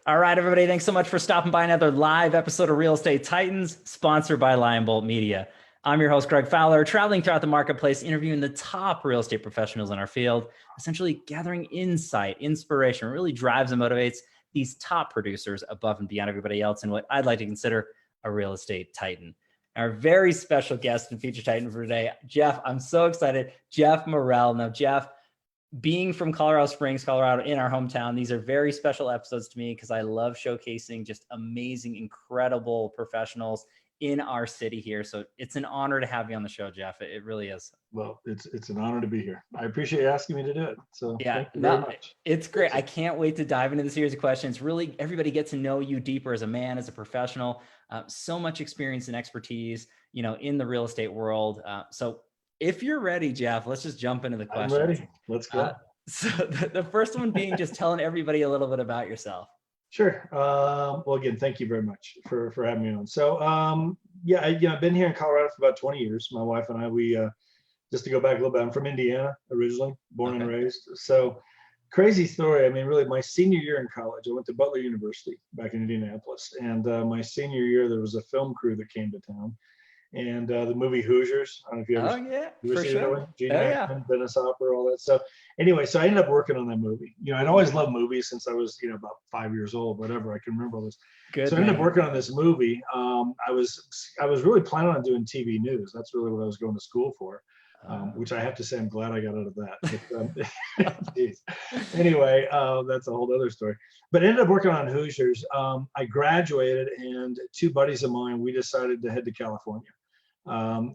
All right, everybody. Thanks so much for stopping by another live episode of Real Estate Titans, sponsored by Lion Bolt Media. I'm your host, Greg Fowler, traveling throughout the marketplace, interviewing the top real estate professionals in our field, essentially gathering insight, inspiration, really drives and motivates these top producers above and beyond everybody else in what I'd like to consider a real estate titan. Our very special guest and feature titan for today, Jeff. I'm so excited. Jeff Morrell. Now, Jeff, being from Colorado Springs, Colorado, in our hometown, these are very special episodes to me because I love showcasing just amazing, incredible professionals in our city here. So it's an honor to have you on the show, Jeff. It really is. Well, it's an honor to be here. I appreciate you asking me to do it. So yeah, thank you very much. It's great. I can't wait to dive into the series of questions. Really, everybody gets to know you deeper as a man, as a professional. So much experience and expertise, in the real estate world. So if you're ready, Jeff, let's just jump into the questions. I'm ready. Let's go. So the first one being just telling everybody a little bit about yourself. Sure. Well, again, thank you very much for having me on. So, I've been here in Colorado for about 20 years. My wife and I, we just to go back a little bit, I'm from Indiana originally, born and raised. So, crazy story. I mean, really, my senior year in college, I went to Butler University back in Indianapolis, and my senior year, there was a film crew that came to town. And the movie Hoosiers. I don't know if you ever, for sure. Gene Hackman, Dennis Hopper, all that. So anyway, so I ended up working on that movie. I'd always loved movies since I was, about 5 years old, whatever. I can remember all this. Good. So I ended up working on this movie. I was really planning on doing TV news. That's really what I was going to school for. Which I have to say, I'm glad I got out of that. But, anyway, that's a whole other story. But I ended up working on Hoosiers. I graduated, and two buddies of mine, we decided to head to California.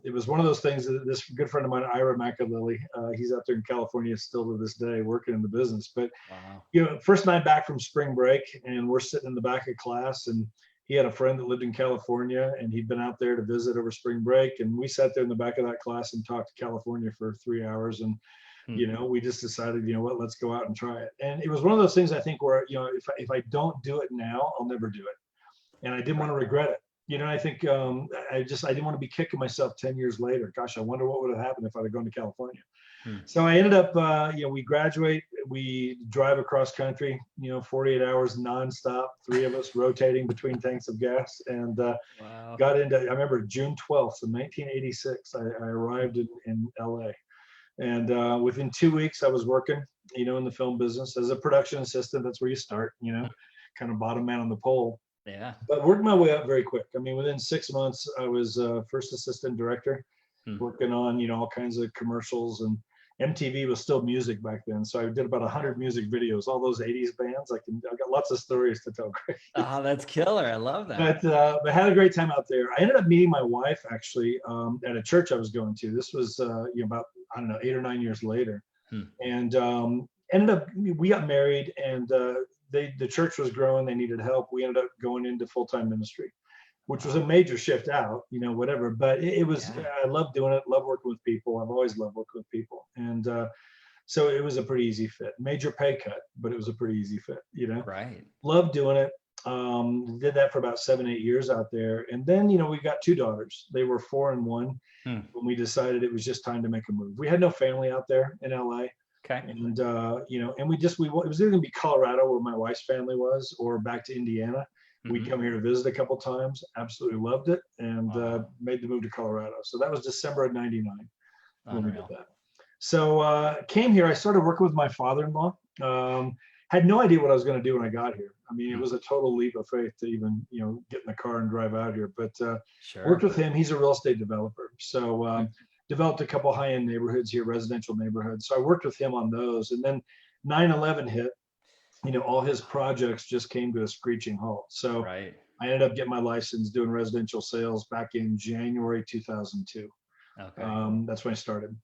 It was one of those things that this good friend of mine, Ira McAlilly, he's out there in California still to this day working in the business. But, first night back from spring break, and we're sitting in the back of class, and he had a friend that lived in California, and he'd been out there to visit over spring break. And we sat there in the back of that class and talked to California for 3 hours. And, we just decided, let's go out and try it. And it was one of those things, I think, where, if I don't do it now, I'll never do it. And I didn't want to regret it. I think I didn't want to be kicking myself 10 years later. Gosh, I wonder what would have happened if I'd have gone to California. So I ended up, we graduate, we drive across country, 48 hours nonstop, three of us rotating between tanks of gas, and got into, I remember June 12th of 1986, I arrived in LA. And within 2 weeks, I was working, in the film business as a production assistant. That's where you start, kind of bottom man on the pole. Yeah. But worked my way up very quick. I mean, within 6 months, I was first assistant director, working on, all kinds of commercials, and MTV was still music back then. So I did about 100 music videos, all those 80s bands. I've got lots of stories to tell. Oh, that's killer. I love that. But I had a great time out there. I ended up meeting my wife actually at a church I was going to. This was about, 8 or 9 years later. And ended up, we got married, and the church was growing. They needed help. We ended up going into full-time ministry, which was a major shift out, whatever. But it was, I love doing it, love working with people. I've always loved working with people. And so it was a pretty easy fit. Major pay cut, but it was a pretty easy fit, Right. Loved doing it. Did that for about 7-8 years out there. And then, we got two daughters. They were 4 and 1 when we decided it was just time to make a move. We had no family out there in LA. Okay. And, and it was either going to be Colorado, where my wife's family was, or back to Indiana. We'd come here to visit a couple times, absolutely loved it, and made the move to Colorado. So that was December of 99 when we did that. So came here, I started working with my father-in-law. Had no idea what I was going to do when I got here. I mean, it was a total leap of faith to even, get in the car and drive out here. But worked with him. He's a real estate developer. So developed a couple high-end neighborhoods here, residential neighborhoods. So I worked with him on those. And then 9/11 hit. All his projects just came to a screeching halt. So I ended up getting my license doing residential sales back in January 2002. Okay. That's when I started.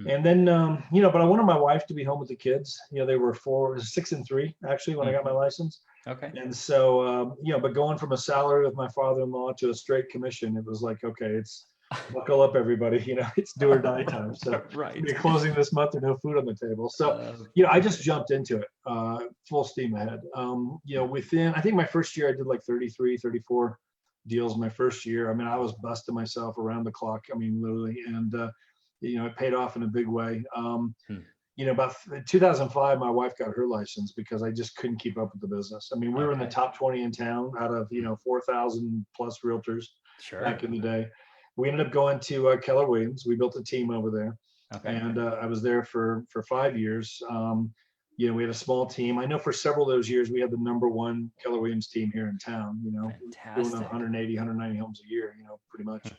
And then, but I wanted my wife to be home with the kids. They were 6 and 3 actually when I got my license. Okay. And so, but going from a salary with my father-in-law to a straight commission, it was like, okay, it's buckle up, everybody. It's do or die time. So you're closing this month or no food on the table. So, I just jumped into it, full steam ahead. Within, I think my first year I did like 33, 34 deals my first year. I mean, I was busting myself around the clock. I mean, literally. And, it paid off in a big way. about 2005, my wife got her license because I just couldn't keep up with the business. I mean, we were in the Okay. top 20 in town out of, 4,000 plus realtors Sure. back in the day. We ended up going to Keller Williams. We built a team over there, Okay. and I was there for 5 years. We had a small team. I know for several of those years we had the #1 Keller Williams team here in town. Doing Fantastic. 180, 190 homes a year. Pretty much.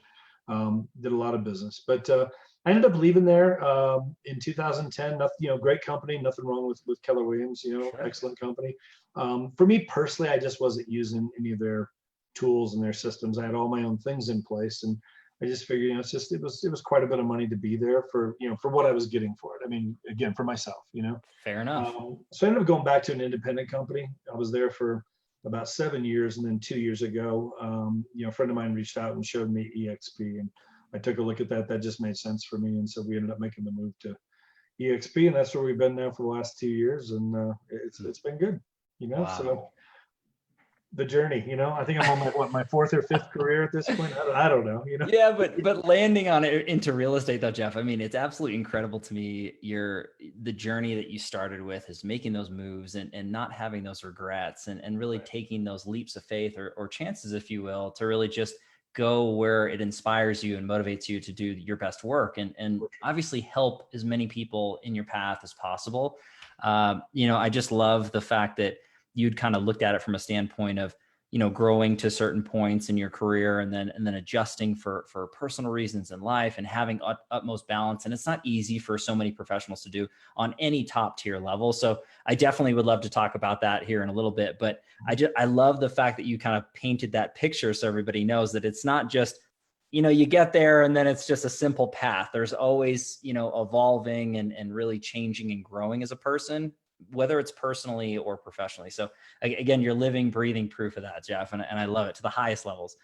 Did a lot of business, but I ended up leaving there in 2010. Nothing, great company. Nothing wrong with Keller Williams. Sure. Excellent company. For me personally, I just wasn't using any of their tools and their systems. I had all my own things in place, and I just figured, it was quite a bit of money to be there for what I was getting for it. I mean, again, for myself. Fair enough. So I ended up going back to an independent company. I was there for about 7 years, and then 2 years ago, a friend of mine reached out and showed me EXP, and I took a look at that. That just made sense for me, and so we ended up making the move to EXP, and that's where we've been now for the last 2 years, and it's been good. Wow. So the journey. I think I'm on my 4th or 5th career at this point. I don't know. Yeah, but landing on it into real estate though, Jeff, I mean, it's absolutely incredible to me. The journey that you started with is making those moves and not having those regrets and really Right. taking those leaps of faith or chances, if you will, to really just go where it inspires you and motivates you to do your best work and obviously help as many people in your path as possible. I just love the fact that you'd kind of looked at it from a standpoint of, growing to certain points in your career and then adjusting for personal reasons in life and having utmost balance. And it's not easy for so many professionals to do on any top tier level. So I definitely would love to talk about that here in a little bit, but I love the fact that you kind of painted that picture so everybody knows that it's not just, you get there and then it's just a simple path. There's always, evolving and really changing and growing as a person, whether it's personally or professionally. So again, you're living, breathing proof of that, Jeff. And I love it to the highest levels.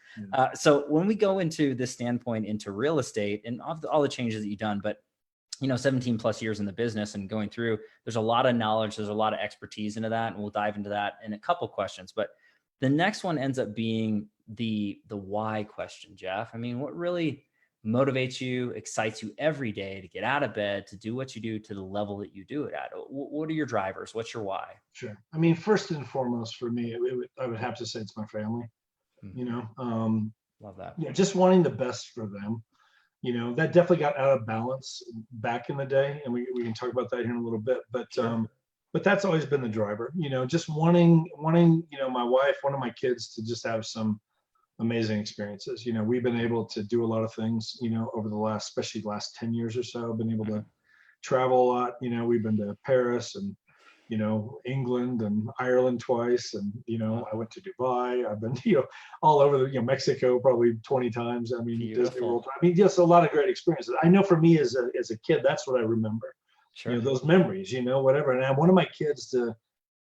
So when we go into this standpoint into real estate and all the changes that you've done, but 17 plus years in the business and going through, there's a lot of knowledge, there's a lot of expertise into that. And we'll dive into that in a couple questions, but the next one ends up being the why question, Jeff. I mean, what really motivates you, excites you every day to get out of bed, to do what you do to the level that you do it at? What are your drivers? What's your why? Sure. I mean, first and foremost for me, I would have to say it's my family. Love that. Just wanting the best for them. That definitely got out of balance back in the day, and we can talk about that here in a little bit. But Sure. But that's always been the driver. Just wanting my wife, one of my kids to just have some amazing experiences. We've been able to do a lot of things, over especially the last 10 years or so, been able to travel a lot. We've been to Paris and, England and Ireland twice. And, I went to Dubai. I've been, all over Mexico probably 20 times. I mean, Disney World. I mean, just a lot of great experiences. I know for me as a kid, that's what I remember. Sure. Those memories, whatever. And I wanted my kids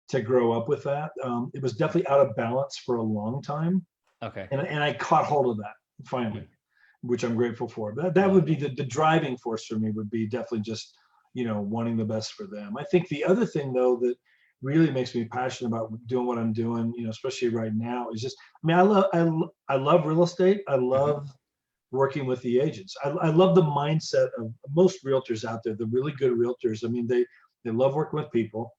to grow up with that. It was definitely out of balance for a long time. Okay. And I caught hold of that finally, which I'm grateful for. But that would be the driving force for me, would be definitely just, wanting the best for them. I think the other thing though that really makes me passionate about doing what I'm doing, especially right now, is just, I mean, I love real estate. I love working with the agents. I love the mindset of most realtors out there, the really good realtors. I mean, they love working with people.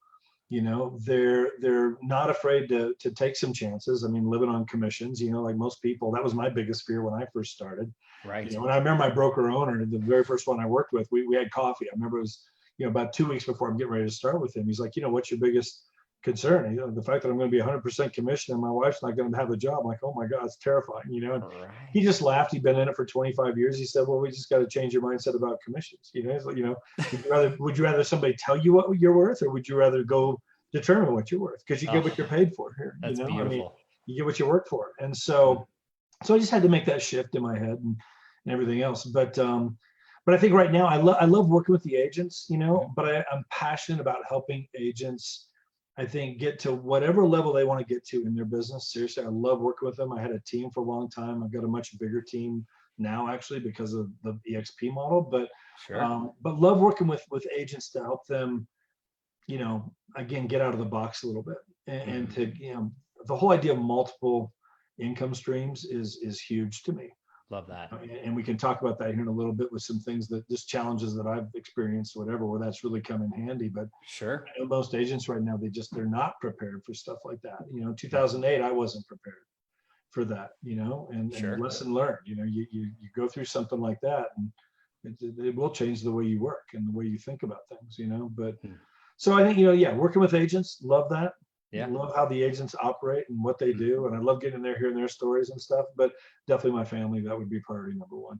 They're not afraid to take some chances. I mean, living on commissions, like most people, that was my biggest fear when I first started. Right. And I remember my broker owner, the very first one I worked with, we had coffee. I remember it was, about 2 weeks before I'm getting ready to start with him. He's like, what's your biggest concern? The fact that I'm going to be 100% commission and my wife's not going to have a job. I'm like, oh my God, it's terrifying. And he just laughed. He'd been in it for 25 years. He said, well, we just got to change your mindset about commissions. He's like, would you rather somebody tell you what you're worth, or would you rather go determine what you're worth? Because you get what you're paid for here. That's beautiful. I mean, you get what you work for. And so I just had to make that shift in my head and everything else. But I think right now I love working with the agents, but I'm passionate about helping agents, I think, get to whatever level they want to get to in their business. Seriously, I love working with them. I had a team for a long time. I've got a much bigger team now, actually, because of the EXP model. But love working with agents to help them, again, get out of the box a little bit, and to, the whole idea of multiple income streams is huge to me. Love that. And we can talk about that here in a little bit with some things that just challenges that I've experienced, whatever, where that's really come in handy. But Sure. I know most agents right now, they're not prepared for stuff like that. 2008, I wasn't prepared for that, and Sure. lesson learned. You go through something like that, and it will change the way you work and the way you think about things, but so I think, working with agents, love that. Yeah. Love how the agents operate and what they do. And I love getting in there, hearing their stories and stuff, but definitely my family, that would be priority number one.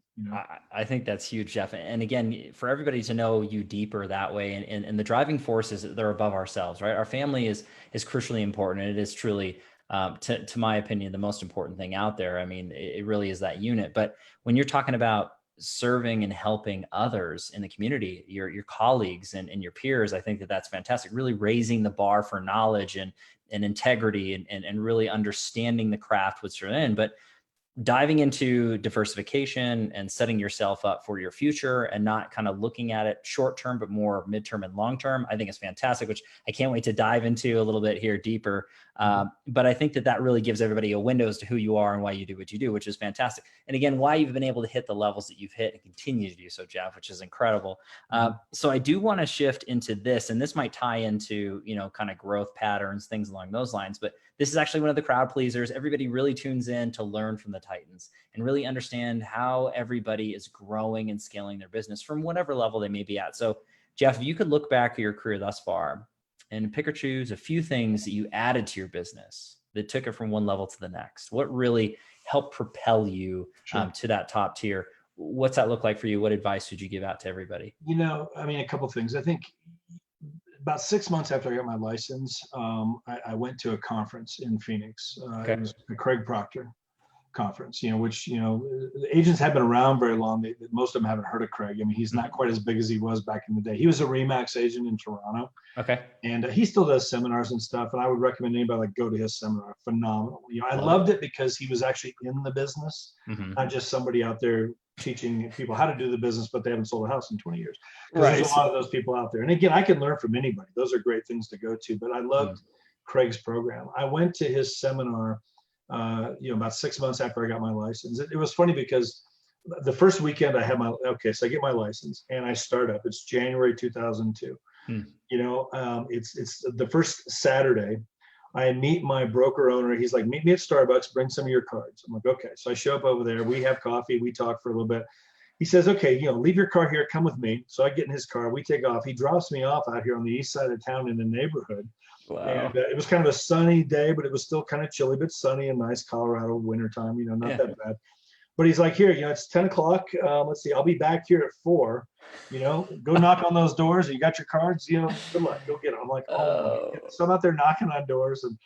I think that's huge, Jeff. And again, for everybody to know you deeper that way, and the driving force is that they're above ourselves, right? Our family is crucially important. And it is truly, to my opinion, the most important thing out there. I mean, it really is that unit. But when you're talking about serving and helping others in the community, your colleagues and your peers, I think that that's fantastic. Really raising the bar for knowledge and integrity and really understanding the craft which you're in. But diving into diversification and setting yourself up for your future and not kind of looking at it short term, but more midterm and long term, I think is fantastic, which I can't wait to dive into a little bit here deeper. But I think that really gives everybody a window as to who you are and why you do what you do, which is fantastic. And again, why you've been able to hit the levels that you've hit and continue to do so, Jeff, which is incredible. So I do want to shift into this, and this might tie into, kind of growth patterns, things along those lines, but this is actually one of the crowd pleasers. Everybody really tunes in to learn from the Titans and really understand how everybody is growing and scaling their business from whatever level they may be at. So Jeff, if you could look back at your career thus far and pick or choose a few things that you added to your business that took it from one level to the next, what really helped propel you to that top tier? What's that look like for you? What advice would you give out to everybody? A couple of things. I think about 6 months after I got my license, I went to a conference in Phoenix. It was the Craig Proctor conference, which, the agents have been around very long. Most of them haven't heard of Craig. I mean, he's not quite as big as he was back in the day. He was a Remax agent in Toronto. And he still does seminars and stuff. And I would recommend anybody go to his seminar. Phenomenal. I loved it because he was actually in the business, not just somebody out there teaching people how to do the business, but they haven't sold a house in 20 years. There's a lot of those people out there. And again, I can learn from anybody. Those are great things to go to, but I loved Craig's program. I went to his seminar, about 6 months after I got my license. It was funny because the first weekend I had so I get my license and I start up. It's January 2002. It's the first Saturday. I meet my broker owner. He's like, meet me at Starbucks, bring some of your cards. I'm like, okay. So I show up over there. We have coffee. We talk for a little bit. He says, okay, leave your car here. Come with me. So I get in his car. We take off. He drops me off out here on the east side of town in the neighborhood. Wow. And it was kind of a sunny day, but it was still kind of chilly, but sunny and nice Colorado wintertime, not that bad. But he's like, here, it's 10 o'clock. Let's see, I'll be back here at 4. Go knock on those doors. You got your cards, good luck, go get them. I'm like, oh. So I'm out there knocking on doors, and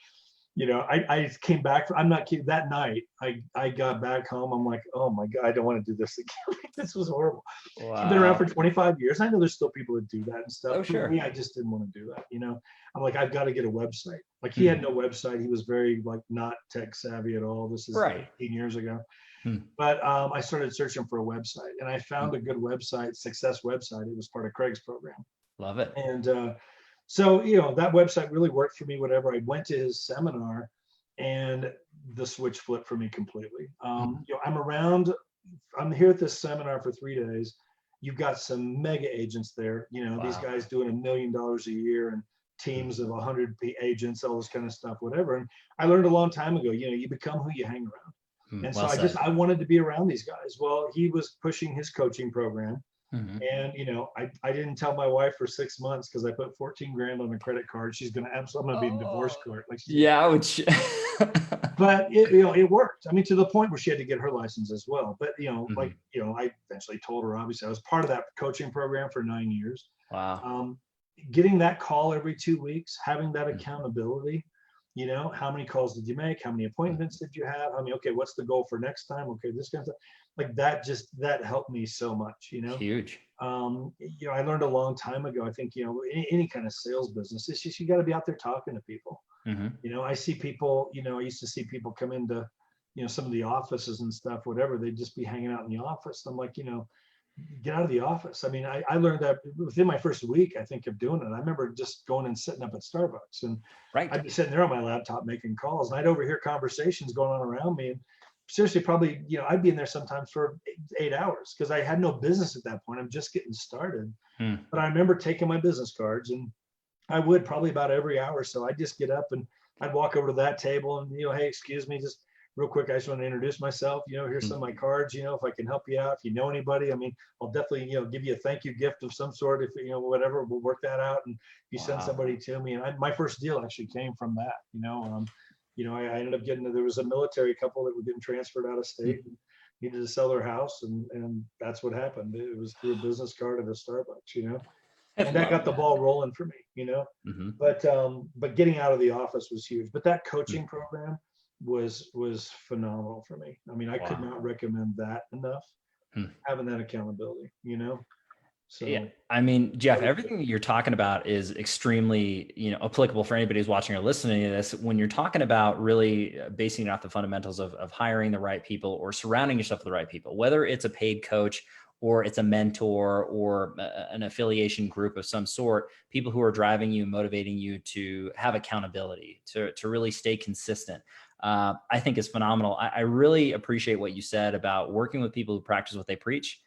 I came back. I'm not kidding. That night, I got back home. I'm like, oh my God, I don't want to do this again. This was horrible. Wow. I've been around for 25 years. I know there's still people that do that and stuff. For me, I just didn't want to do that. I'm like, I've got to get a website. Like he had no website. He was very not tech savvy at all. This is 18 years ago. But I started searching for a website, and I found a good website, success website. It was part of Craig's program. Love it. And so, that website really worked for me, whatever. I went to his seminar and the switch flipped for me completely. I'm here at this seminar for 3 days. You've got some mega agents there, these guys doing $1 million a year and teams of 100 agents, all this kind of stuff, whatever. And I learned a long time ago, you become who you hang around. And so I wanted to be around these guys. Well, he was pushing his coaching program. And, I didn't tell my wife for 6 months because I put 14 grand on a credit card. She's going to be in divorce court. But it worked. I mean, to the point where she had to get her license as well. But, I eventually told her, obviously I was part of that coaching program for 9 years. Wow. Getting that call every 2 weeks, having that accountability, how many calls did you make? How many appointments did you have? Okay, what's the goal for next time? Okay, this kind of stuff. Like that helped me so much, Huge. I learned a long time ago, I think, any kind of sales business, it's just, you got to be out there talking to people. I see people, I used to see people come into, some of the offices and stuff, whatever, they'd just be hanging out in the office. I'm like, get out of the office. I mean, I learned that within my first week, I think, of doing it. I remember just going and sitting up at Starbucks, and I'd be sitting there on my laptop making calls, and I'd overhear conversations going on around me. And seriously, probably, I'd be in there sometimes for 8 hours because I had no business at that point. I'm just getting started. But I remember taking my business cards, and I would probably about every hour. So I'd just get up and I'd walk over to that table and, hey, excuse me, just real quick, I just want to introduce myself. Here's some of my cards, if I can help you out, if you know anybody, I'll definitely, give you a thank you gift of some sort. If, whatever, we'll work that out. And if you send somebody to me, and my first deal actually came from that, I ended up there was a military couple that were getting transferred out of state and needed to sell their house. And that's what happened. It was through a business card at a Starbucks, and that got the ball rolling for me, but getting out of the office was huge. But that coaching program was phenomenal for me. I could not recommend that enough. Having that accountability, So yeah, Jeff, everything that you're talking about is extremely, applicable for anybody who's watching or listening to this. When you're talking about really basing it off the fundamentals of hiring the right people or surrounding yourself with the right people, whether it's a paid coach or it's a mentor or an affiliation group of some sort, people who are driving you, motivating you to have accountability, to really stay consistent, I think is phenomenal. I really appreciate what you said about working with people who practice what they preach.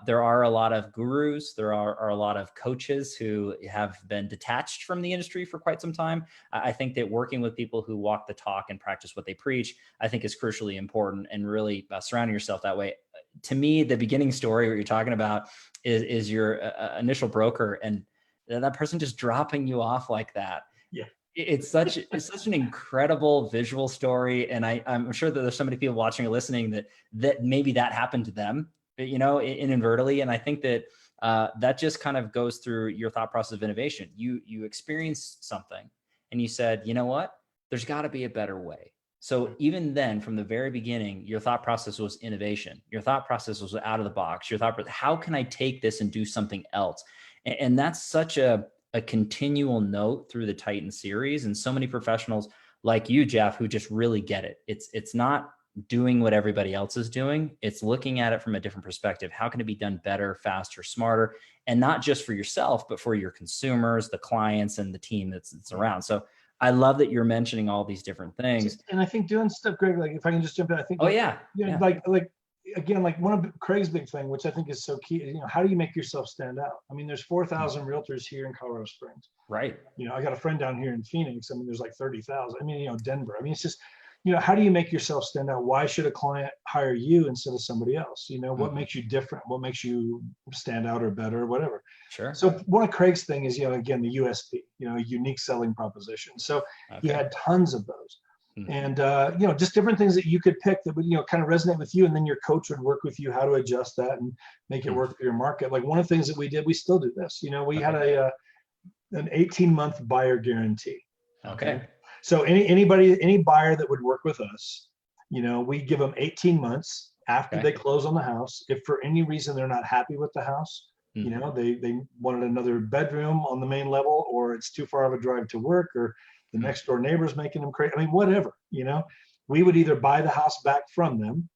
There are a lot of gurus. There are a lot of coaches who have been detached from the industry for quite some time. I think that working with people who walk the talk and practice what they preach, I think is crucially important, and really surrounding yourself that way. To me, the beginning story, what you're talking about is your initial broker, and that person just dropping you off like that. Yeah. It's such an incredible visual story. And I'm sure that there's so many people watching or listening that maybe that happened to them, inadvertently. And I think that that just kind of goes through your thought process of innovation. You experienced something and you said, you know what, there's got to be a better way. So even then, from the very beginning, your thought process was innovation. Your thought process was out of the box. Your thought, how can I take this and do something else? And that's such a continual note through the Titan series. And so many professionals like you, Jeff, who just really get it. It's not doing what everybody else is doing. It's looking at it from a different perspective. How can it be done better, faster, smarter? And not just for yourself, but for your consumers, the clients, and the team that's around. So I love that you're mentioning all these different things. And I think doing stuff, Greg, like if I can just jump in, I think, like again, like one of Craig's big thing, which I think is so key, how do you make yourself stand out? There's 4,000 realtors here in Colorado Springs. Right. I got a friend down here in Phoenix. There's like 30,000. Denver. It's just, how do you make yourself stand out? Why should a client hire you instead of somebody else? What makes you different? What makes you stand out or better or whatever? Sure. So one of Craig's thing is, again, the USP, unique selling proposition. So he had tons of those. And, just different things that you could pick that would, kind of resonate with you. And then your coach would work with you how to adjust that and make it work for your market. Like one of the things that we did, we still do this, we had an 18-month buyer guarantee. Okay. So any buyer that would work with us, we give them 18 months after they close on the house. If for any reason they're not happy with the house, they wanted another bedroom on the main level, or it's too far of a drive to work, or the next door neighbor's making them crazy. Whatever, we would either buy the house back from them,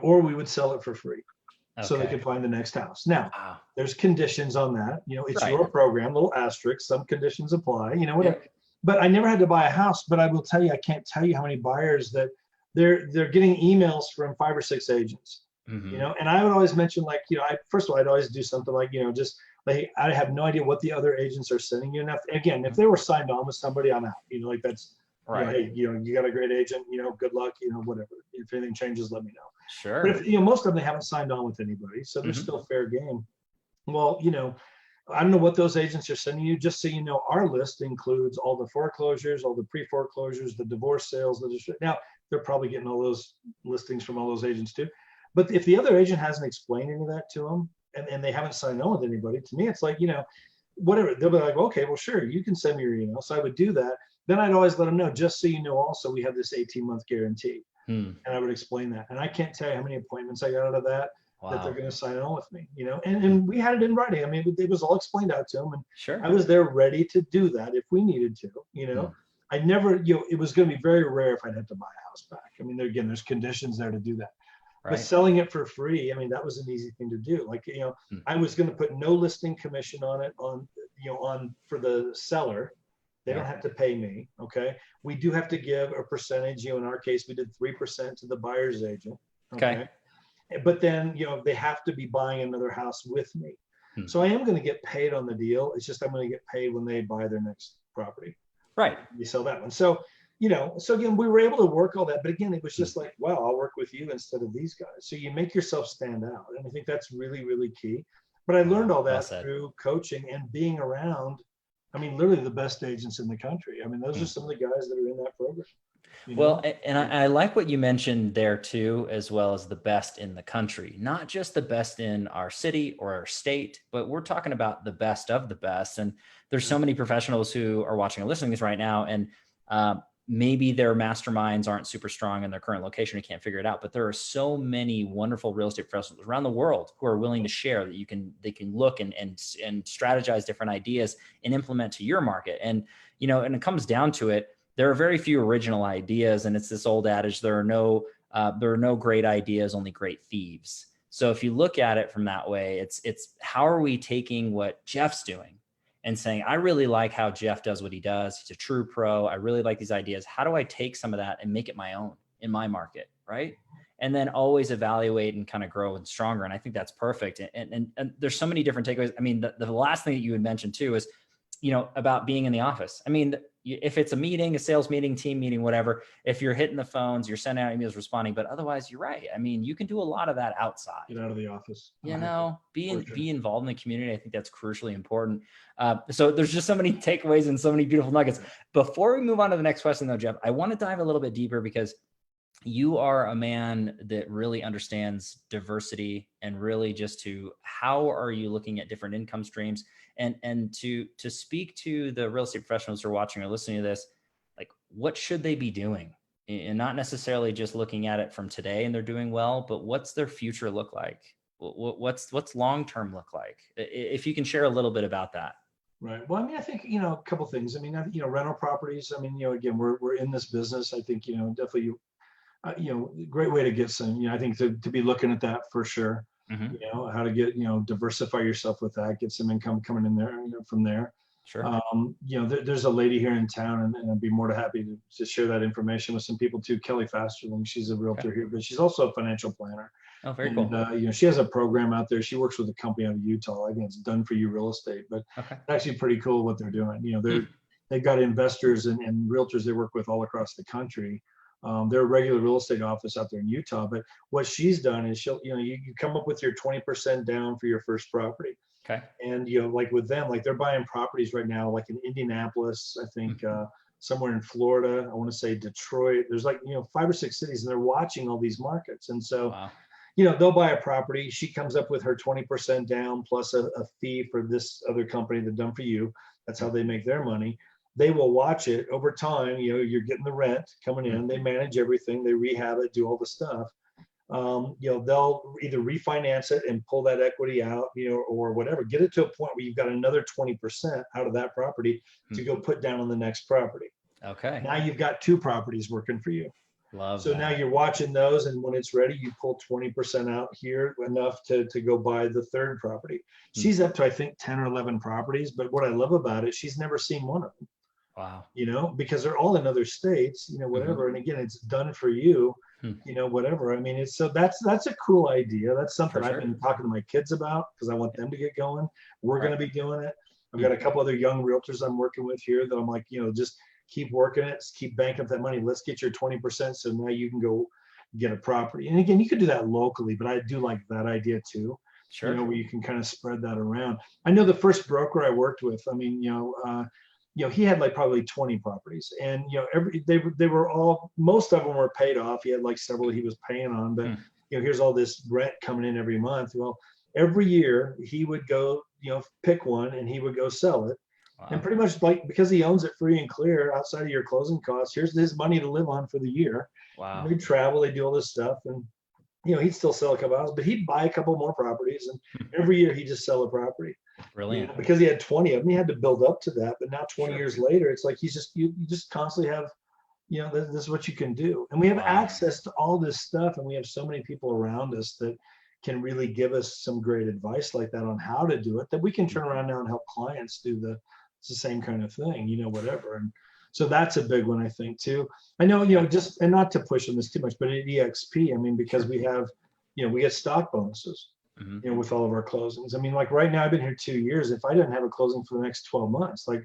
or we would sell it for free. So they could find the next house. Now, there's conditions on that. It's your program, little asterisk, some conditions apply, whatever. Yeah. But I never had to buy a house. But I will tell you, I can't tell you how many buyers that they're getting emails from 5 or 6 agents. And I would always mention, like, first of all, I'd always do something like, just like, I have no idea what the other agents are sending you. And again, if they were signed on with somebody, I'm out. Like that's right. Hey, you got a great agent. Good luck. Whatever. If anything changes, let me know. Sure. But if most of them, they haven't signed on with anybody, so they're still fair game. Well, I don't know what those agents are sending you. Just so you know, our list includes all the foreclosures, all the pre-foreclosures, the divorce sales. Now, they're probably getting all those listings from all those agents too. But if the other agent hasn't explained any of that to them, and they haven't signed on with anybody, to me, it's like, whatever. They'll be like, okay, well, sure, you can send me your email. So I would do that. Then I'd always let them know, just so you know, also, we have this 18-month guarantee. And I would explain that. And I can't tell you how many appointments I got out of that. Wow. That they're going to sign on with me, and we had it in writing. It was all explained out to them, and sure. I was there ready to do that if we needed to, I never, it was going to be very rare if I'd have to buy a house back. Again, there's conditions there to do that. Right. But selling it for free, that was an easy thing to do. Like, I was going to put no listing commission on it for the seller. They Yeah. don't have to pay me. Okay. We do have to give a percentage. In our case, we did 3% to the buyer's agent. Okay. But then, they have to be buying another house with me. Hmm. So I am going to get paid on the deal. It's just I'm going to get paid when they buy their next property. Right. You sell that one. So, so again, we were able to work all that. But again, it was just like, wow, I'll work with you instead of these guys. So you make yourself stand out. And I think that's really, really key. But I learned all that through coaching and being around, literally the best agents in the country. Those are some of the guys that are in that program. Well, and I like what you mentioned there too, as well as the best in the country, not just the best in our city or our state, but we're talking about the best of the best. And there's so many professionals who are watching and listening to this right now, and maybe their masterminds aren't super strong in their current location and can't figure it out. But there are so many wonderful real estate professionals around the world who are willing to share that they can look and strategize different ideas and implement to your market. And, and it comes down to it. There are very few original ideas, and it's this old adage: there are no great ideas, only great thieves. So if you look at it from that way, it's how are we taking what Jeff's doing and saying, I really like how Jeff does what he does. He's a true pro. I really like these ideas. How do I take some of that and make it my own in my market, right? And then always evaluate and kind of grow and stronger. And I think that's perfect. And there's so many different takeaways. The last thing that you had mentioned too is, about being in the office. If it's a meeting, a sales meeting, team meeting, whatever, if you're hitting the phones, you're sending out emails, responding, but otherwise you're right. You can do a lot of that outside. Get out of the office. Be involved in the community. I think that's crucially important. So there's just so many takeaways and so many beautiful nuggets. Before we move on to the next question though, Jeff, I want to dive a little bit deeper because you are a man that really understands diversity and really just how are you looking at different income streams and to speak to the real estate professionals who are watching or listening to this, like what should they be doing? And not necessarily just looking at it from today and they're doing well, but what's their future look like? What's long-term look like? If you can share a little bit about that. Right. Well, I think, a couple of things. Rental properties. Again, we're in this business. I think, definitely, great way to get some, I think to be looking at that for sure. Mm-hmm. How to get, diversify yourself with that, get some income coming in there, from there. Sure. There's a lady here in town, and I'd be more than happy to share that information with some people too. Kelly Fasterling, she's a realtor here, but she's also a financial planner. Oh, very cool. She has a program out there. She works with a company out of Utah. I think it's Done For You Real Estate, but it's actually pretty cool what they're doing. They've got investors and realtors they work with all across the country. They're a regular real estate office out there in Utah, but what she's done is you come up with your 20% down for your first property. Okay. And, like with them, like they're buying properties right now, like in Indianapolis, I think, somewhere in Florida, I want to say Detroit. There's 5 or 6 cities, and they're watching all these markets. And so, they'll buy a property. She comes up with her 20% down plus a fee for this other company that Done For You. That's how they make their money. They will watch it over time. You're getting the rent coming in. They manage everything. They rehab it, do all the stuff. They'll either refinance it and pull that equity out, or whatever, get it to a point where you've got another 20% out of that property to go put down on the next property. Okay. Now you've got 2 properties working for you. Love so that. Now you're watching those, and when it's ready, you pull 20% out here, enough to go buy the third property. She's up to, I think, 10 or 11 properties, but what I love about it, she's never seen one of them. Wow. Because they're all in other states, whatever. And again, it's Done For You, whatever. So that's a cool idea. That's something I've been talking to my kids about because I want them to get going. We're going to be doing it. I've got a couple other young realtors I'm working with here that I'm like, just keep working it, keep banking up that money. Let's get your 20%. So now you can go get a property. And again, you could do that locally, but I do like that idea too. Sure. Where you can kind of spread that around. I know the first broker I worked with, he had like probably 20 properties, and they were all, most of them were paid off. He had like several he was paying on, but here's all this rent coming in every month. Well, every year he would go, pick one and he would go sell it. Wow. And pretty much because he owns it free and clear outside of your closing costs, here's his money to live on for the year. Wow. And they travel, they do all this stuff, and he'd still sell a couple houses, but he'd buy a couple more properties, and every year he'd just sell a property. Brilliant. Because he had 20 of them, he had to build up to that. But now 20 years later, it's like you just constantly have, this is what you can do. And we have access to all this stuff, and we have so many people around us that can really give us some great advice like that on how to do it, that we can turn around now and help clients do it's the same kind of thing, whatever. And so that's a big one, I think, too. I know, just, and not to push on this too much, but at EXP, I mean, because we have, we get stock bonuses, with all of our closings. I mean, like right now, I've been here 2 years. If I didn't have a closing for the next 12 months, like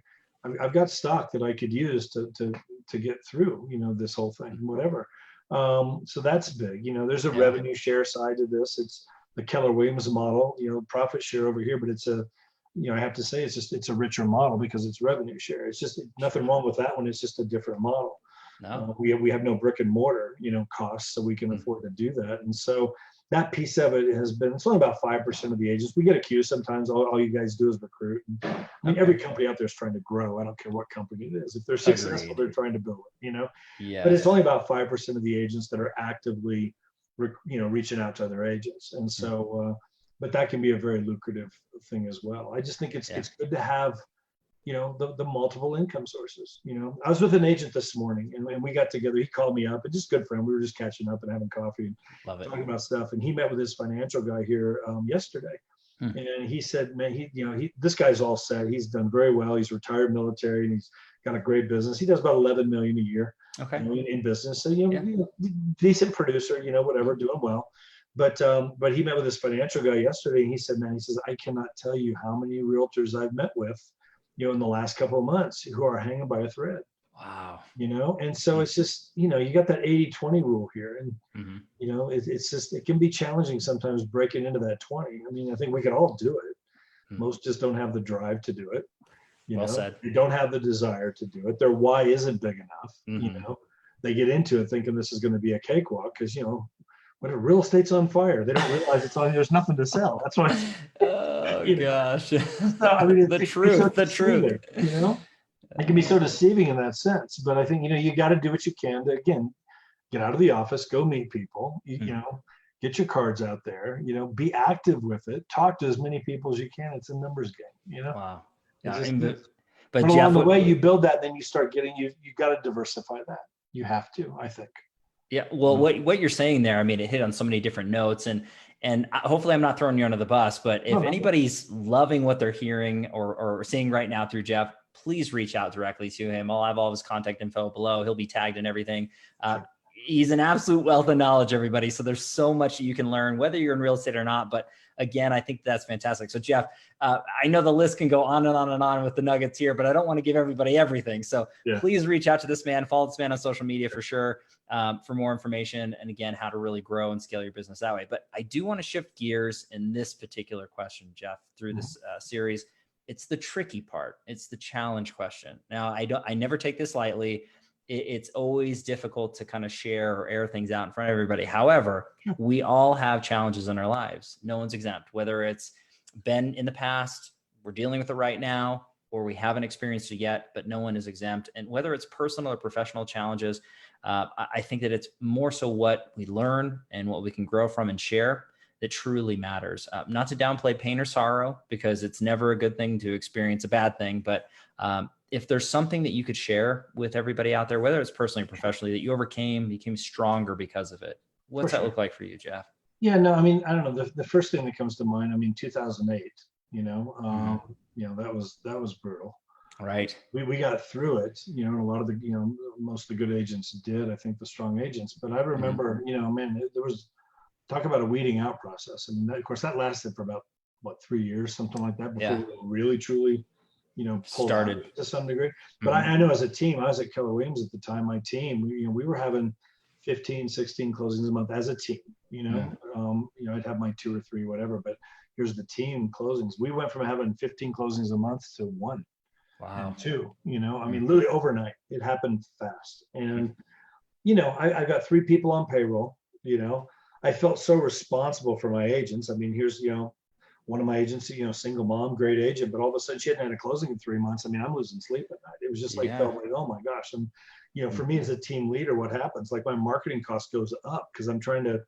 I've got stock that I could use to get through, this whole thing, whatever. So that's big. There's a revenue share side to this. It's the Keller Williams model, profit share over here, but it's I have to say, it's a richer model because it's revenue share. It's just nothing wrong with that one. It's just a different model. No. We have no brick and mortar, costs, so we can afford to do that. And so that piece of it has been, it's only about 5% of the agents. We get accused sometimes, all you guys do is recruit. I mean, every company out there is trying to grow. I don't care what company it is. If they're successful, they're trying to build it, Yeah. But it's only about 5% of the agents that are actively, reaching out to other agents. And so, but that can be a very lucrative thing as well. I just think it's good to have, the multiple income sources. I was with an agent this morning and we got together. He called me up, and just good friend. We were just catching up and having coffee and talking about stuff. And he met with his financial guy here yesterday. And he said, man, this guy's all set. He's done very well. He's retired military and he's got a great business. He does about 11 million a year in business. So, decent producer, whatever, doing well. But he met with his financial guy yesterday, and he said, man, I cannot tell you how many realtors I've met with, in the last couple of months who are hanging by a thread. Wow. And so it's just, you got that 80-20 rule here. And, it's just, it can be challenging sometimes breaking into that 20. I mean, I think we can all do it. Most just don't have the drive to do it. Well said. They don't have the desire to do it. Their why isn't big enough. They get into it thinking this is going to be a cakewalk because, when real estate's on fire, they don't realize it's on. There's nothing to sell. That's why. Oh gosh. So, I mean, the truth. It can be so deceiving in that sense. But I think you got to do what you can to, again, get out of the office, go meet people. Get your cards out there. Be active with it. Talk to as many people as you can. It's a numbers game. Wow. But along the way, you build that, and then you start getting you got to diversify that. You have to, I think. Yeah. Well, what you're saying there, I mean, it hit on so many different notes, and hopefully I'm not throwing you under the bus, but if anybody's loving what they're hearing or seeing right now through Jeff, please reach out directly to him. I'll have all of his contact info below. He'll be tagged in everything. He's an absolute wealth of knowledge, everybody. So there's so much that you can learn, whether you're in real estate or not. But again, I think that's fantastic. So Jeff, I know the list can go on and on and on with the nuggets here, but I don't want to give everybody everything. So please reach out to this man, follow this man on social media for sure, for more information. And again, how to really grow and scale your business that way. But I do want to shift gears in this particular question, Jeff, through this series. It's the tricky part. It's the challenge question. Now, I never take this lightly. It's always difficult to kind of share or air things out in front of everybody. However, we all have challenges in our lives. No one's exempt, whether it's been in the past, we're dealing with it right now, or we haven't experienced it yet, but no one is exempt. And whether it's personal or professional challenges, I think that it's more so what we learn and what we can grow from and share that truly matters. Not to downplay pain or sorrow, because it's never a good thing to experience a bad thing, but if there's something that you could share with everybody out there, whether it's personally or professionally, that you overcame, became stronger because of it, what's that look like for you, Jeff? Yeah, no, I mean, I don't know. The first thing that comes to mind, I mean, 2008, that was brutal. Right. We got through it, and a lot of the, most of the good agents did, I think the strong agents, but I remember, man, there was talk about a weeding out process. And of course that lasted for about 3 years, something like that, before we really truly, pulled started out to some degree. But I know as a team, I was at Keller Williams at the time, my team, we were having 15, 16 closings a month as a team, I'd have my 2 or 3, whatever, but here's the team closings. We went from having 15 closings a month to 1. Wow. And 2, I mean, literally overnight. It happened fast. And, I got 3 people on payroll, I felt so responsible for my agents. I mean, here's, one of my agents, single mom, great agent, but all of a sudden she hadn't had a closing in 3 months. I mean, I'm losing sleep at night. It was just felt like, oh my gosh. And, for me as a team leader, what happens? Like my marketing cost goes up because I'm trying to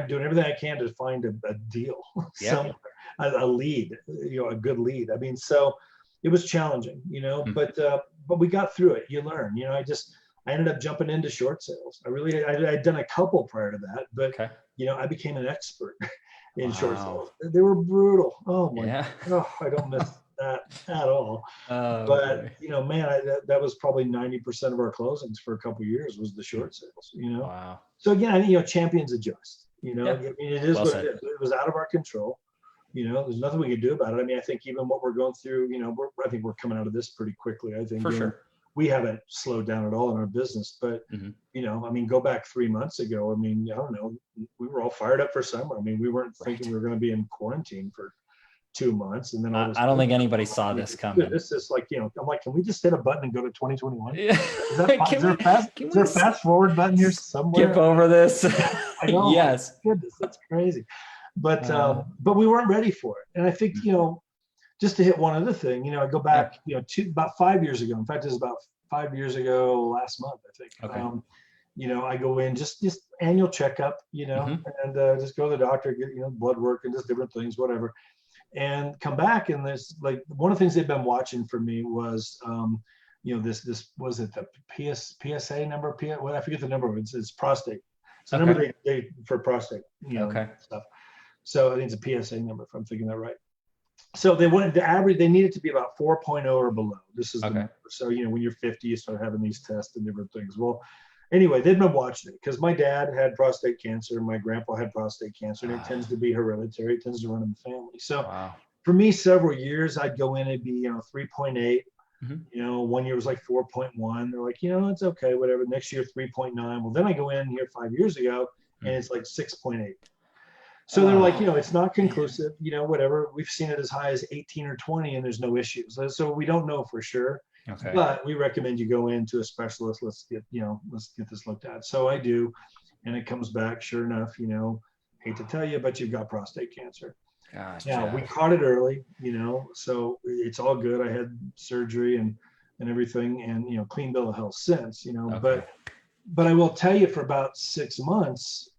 do everything I can to find a deal, somewhere, a lead, a good lead. I mean, so it was challenging, but we got through it. You learn, I ended up jumping into short sales. I'd done a couple prior to that, but I became an expert in short sales. They were brutal. Oh my, I that at all. Oh, But, boy. man, that was probably 90% of our closings for a couple of years was the short sales. Wow. So again, champions adjust, Yeah. I mean, it is Well what said. it is. It was out of our control. There's nothing we can do about it. I mean, I think even what we're going through, I think we're coming out of this pretty quickly. I think For sure. we haven't slowed down at all in our business, but Mhm. I mean, go back 3 months ago. I mean, I don't know, we were all fired up for summer. I mean, we weren't thinking we were going to be in quarantine for 2 months, and then all of a I don't sudden, think anybody saw this coming. this is like, I'm like, can we just hit a button and go to 2021? Yeah. Is there a fast forward button here somewhere? Skip over this? I know. Yes. My goodness, that's crazy. But we weren't ready for it. And I think, just to hit one other thing, I go back, to about 5 years ago. In fact, it was about 5 years ago last month, I think. Okay. I go in just annual checkup, and just go to the doctor, get, blood work and just different things, whatever. And come back, and there's like one of the things they've been watching for me was, this was it the PSA number? I forget the number. It's prostate. So the number they for prostate, stuff. So I think it's a PSA number, if I'm thinking that right. So they wanted the average, they needed to be about 4.0 or below. This is the number. So, when you're 50, you start having these tests and different things. Well, anyway, they've been watching it because my dad had prostate cancer. My grandpa had prostate cancer, and it tends to be hereditary. It tends to run in the family. So for me, several years, I'd go in and be, 3.8. 1 year was like 4.1. They're like, it's okay, whatever. Next year, 3.9. Well, then I go in here 5 years ago, and it's like 6.8. So they're like, it's not conclusive, whatever. We've seen it as high as 18 or 20, and there's no issues. So we don't know for sure. Okay. But we recommend you go into a specialist. Let's get this looked at. So I do, and it comes back, sure enough, hate to tell you, but you've got prostate cancer. Gosh, Now, we caught it early, so it's all good. I had surgery and everything, and, clean bill of health since, but I will tell you, for about 6 months,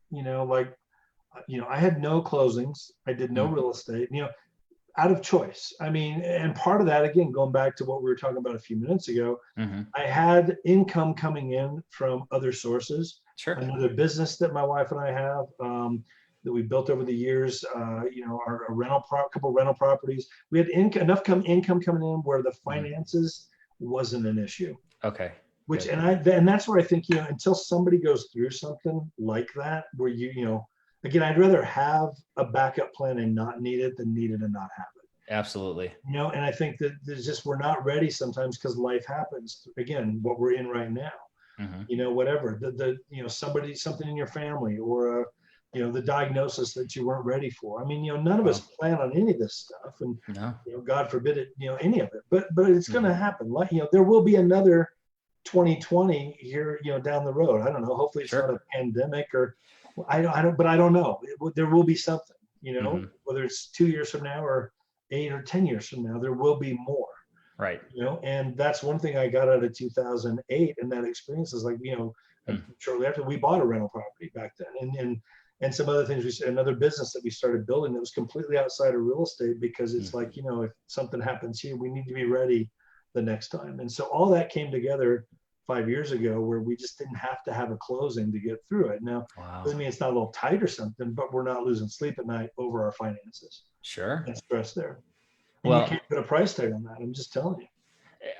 I had no closings. I did no real estate, out of choice. I mean, and part of that, again, going back to what we were talking about a few minutes ago, I had income coming in from other sources. Sure. Another business that my wife and I have that we built over the years, our couple rental properties. We had enough income coming in where the finances wasn't an issue. Okay. Which, and that's where I think, until somebody goes through something like that, where again, I'd rather have a backup plan and not need it than need it and not have it. Absolutely. And I think that we're not ready sometimes because life happens. Again, what we're in right now, whatever something in your family, or the diagnosis that you weren't ready for. I mean, none of us plan on any of this stuff, and God forbid it, any of it. But it's going to happen. Like, there will be another 2020 here, down the road. I don't know. Hopefully it's not a pandemic, or I don't know. There will be something, whether it's 2 years from now or 8 or 10 years from now, there will be more. Right. And that's one thing I got out of 2008, and that experience is like, shortly after, we bought a rental property back then, and some other things. Another business that we started building that was completely outside of real estate, because it's like, if something happens here, we need to be ready the next time. And so all that came together 5 years ago, where we just didn't have to have a closing to get through it. Now, doesn't mean it's not a little tight or something, but we're not losing sleep at night over our finances. Sure. And stress there. And Well, you can't put a price tag on that. I'm just telling you.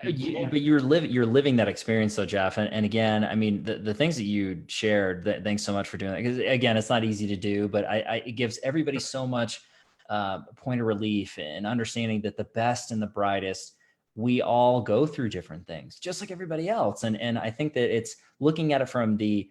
But you're living that experience though, Jeff. And again, I mean, the things that you shared, thanks so much for doing that. Because again, it's not easy to do, but it gives everybody so much point of relief and understanding that the best and the brightest, we all go through different things just like everybody else. And I think that it's looking at it from the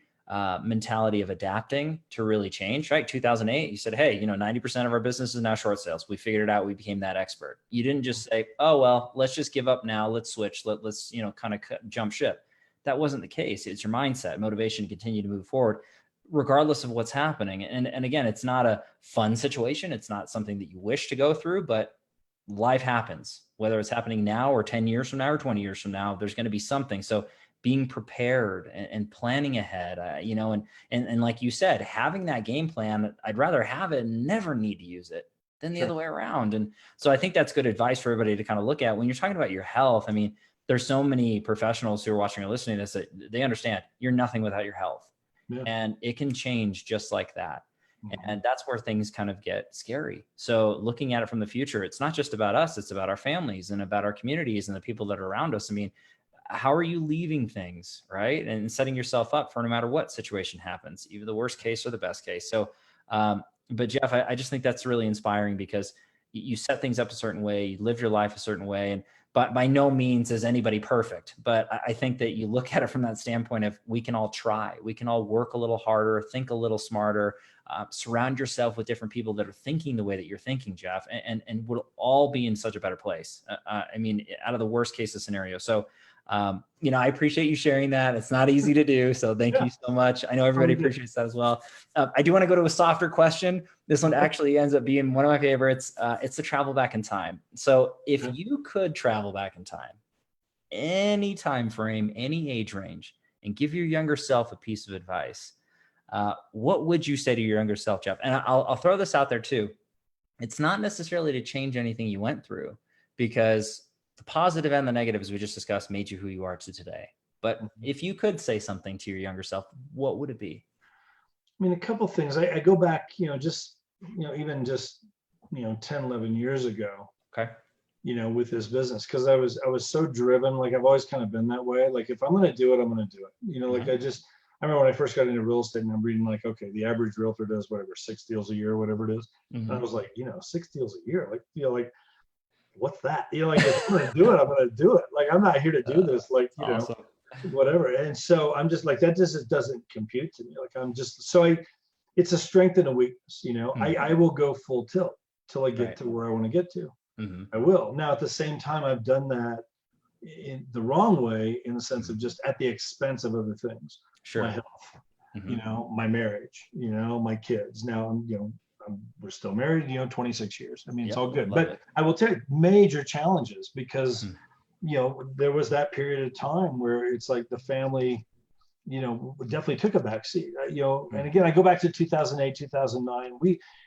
mentality of adapting to really change, right? 2008, you said, hey, 90% of our business is now short sales. We figured it out. We became that expert. You didn't just say, oh, well, let's just give up now. Let's switch. Let's kind of jump ship. That wasn't the case. It's your mindset, motivation to continue to move forward, regardless of what's happening. And again, it's not a fun situation. It's not something that you wish to go through, but life happens, whether it's happening now or 10 years from now or 20 years from now, there's going to be something. So being prepared and planning ahead, and like you said, having that game plan, I'd rather have it and never need to use it than the other way around. And so I think that's good advice for everybody to kind of look at when you're talking about your health. I mean, there's so many professionals who are watching or listening to this that they understand you're nothing without your health, and it can change just like that. And that's where things kind of get scary. So looking at it from the future, it's not just about us, it's about our families and about our communities and the people that are around us. I mean, how are you leaving things, right? And setting yourself up for no matter what situation happens, either the worst case or the best case. So, but Jeff, I just think that's really inspiring because you set things up a certain way, you live your life a certain way. And but by no means is anybody perfect. But I think that you look at it from that standpoint of we can all try, we can all work a little harder, think a little smarter, surround yourself with different people that are thinking the way that you're thinking, Jeff, and we'll all be in such a better place. I mean, out of the worst case scenario. So, I appreciate you sharing that. It's not easy to do. So thank you so much. I know everybody appreciates that as well. I do want to go to a softer question. This one actually ends up being one of my favorites. It's the travel back in time. So if you could travel back in time, any time frame, any age range, and give your younger self a piece of advice, what would you say to your younger self, Jeff? And I'll throw this out there too. It's not necessarily to change anything you went through, because the positive and the negative, as we just discussed, made you who you are to today. But if you could say something to your younger self, what would it be? I mean, a couple of things. I go back, even just 10, 11 years ago. Okay. With this business, because I was so driven. Like I've always kind of been that way. Like if I'm going to do it, I'm going to do it. Like I remember when I first got into real estate and I'm reading like, okay, the average realtor does whatever, 6 deals a year, whatever it is. And I was like, 6 deals a year. Like, like, what's that? Like if I'm going to do it, I'm going to do it. Like, I'm not here to do this. Like, awesome. Whatever. And so I'm just like, that just doesn't compute to me. Like I'm just, so it's a strength and a weakness. I will go full tilt till I get to where I want to get to. I will. Now, at the same time, I've done that in the wrong way, in the sense of just at the expense of other things. Sure. My health, my marriage, my kids. Now we're still married, 26 years. I mean, it's all good. But I will tell you, major challenges, because, there was that period of time where it's like the family, definitely took a back seat, and again, I go back to 2008, 2009.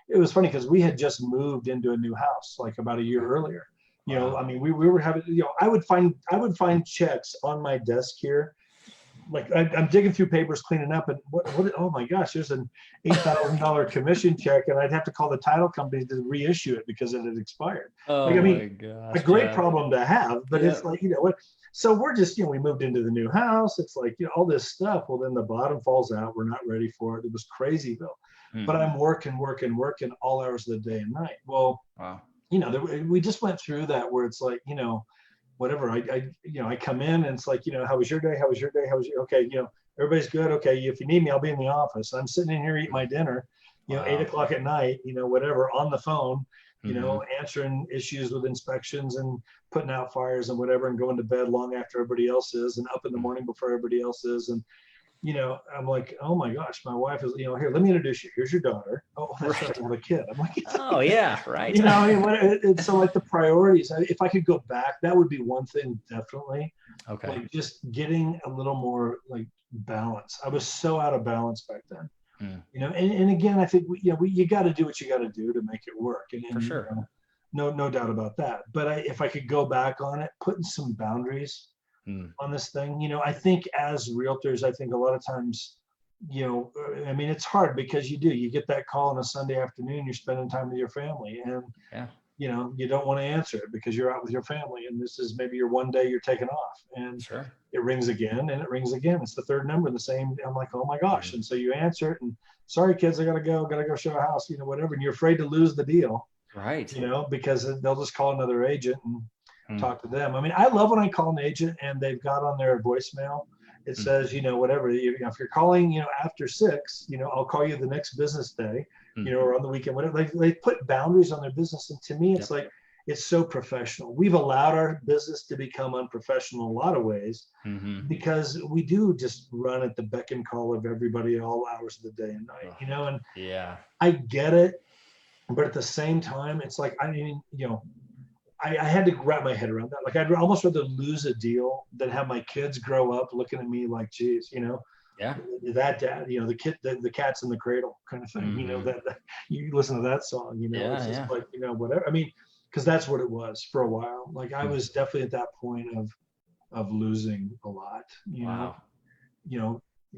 It was funny because we had just moved into a new house like about a year earlier. I mean, we were having, I would find checks on my desk here. Like I'm digging through papers, cleaning up, and what, oh my gosh, there's an $8,000 commission check, and I'd have to call the title company to reissue it because it had expired. Oh like, I mean, my gosh, a great problem to have, but it's like, what, so we're just, we moved into the new house. It's like, all this stuff. Well, then the bottom falls out. We're not ready for it. It was crazy, Bill. But I'm working all hours of the day and night. Well, we just went through that where it's like, whatever, I come in and it's like, how was your day? How was your day? Okay, everybody's good. Okay, if you need me, I'll be in the office. I'm sitting in here eating my dinner, 8 o'clock at night, whatever, on the phone, answering issues with inspections and putting out fires and whatever, and going to bed long after everybody else is, and up in the morning before everybody else is. And I'm like, oh my gosh, my wife is, here, let me introduce you. Here's your daughter. Oh, that's right. I have a kid. I'm like, oh yeah, right. It's so like the priorities. If I could go back, that would be one thing, definitely. Okay. Like just getting a little more like balance. I was so out of balance back then. And again, I think you got to do what you got to do to make it work. And for sure. No doubt about that. But if I could go back on it, putting some boundaries on this thing, I think as realtors, I think a lot of times, I mean, it's hard because you get that call on a Sunday afternoon, you're spending time with your family, and you don't want to answer it because you're out with your family, and this is maybe your one day you're taking off, and it rings again and it rings again. It's the third number, the same. I'm like, oh my gosh. And so you answer it, and sorry kids, I gotta go show a house, whatever, and you're afraid to lose the deal, right? Because they'll just call another agent and talk to them. I mean, I love when I call an agent and they've got on their voicemail, it says, whatever, if you're calling, after 6, I'll call you the next business day, or on the weekend, whatever. They put boundaries on their business. And to me, it's like, it's so professional. We've allowed our business to become unprofessional in a lot of ways, because we do just run at the beck and call of everybody at all hours of the day and night, and I get it. But at the same time, it's like, I mean, I had to wrap my head around that. Like, I'd almost rather lose a deal than have my kids grow up looking at me like, geez, that dad, the cat's in the cradle kind of thing, that you listen to that song, it's just like, whatever. I mean, because that's what it was for a while. Like, I was definitely at that point of losing a lot,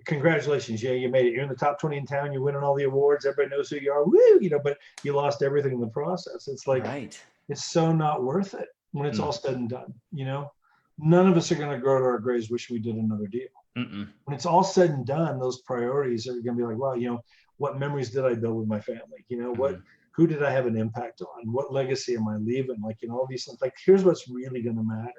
congratulations, yeah, you made it. You're in the top 20 in town. You're winning all the awards. Everybody knows who you are. Woo, but you lost everything in the process. It's like, Right. it's so not worth it when it's Mm. all said and done. None of us are going to grow to our graves wishing we did another deal. Mm-mm. When it's all said and done, those priorities are going to be like, wow, what memories did I build with my family? Who did I have an impact on? What legacy am I leaving? All these things. Like, here's what's really going to matter.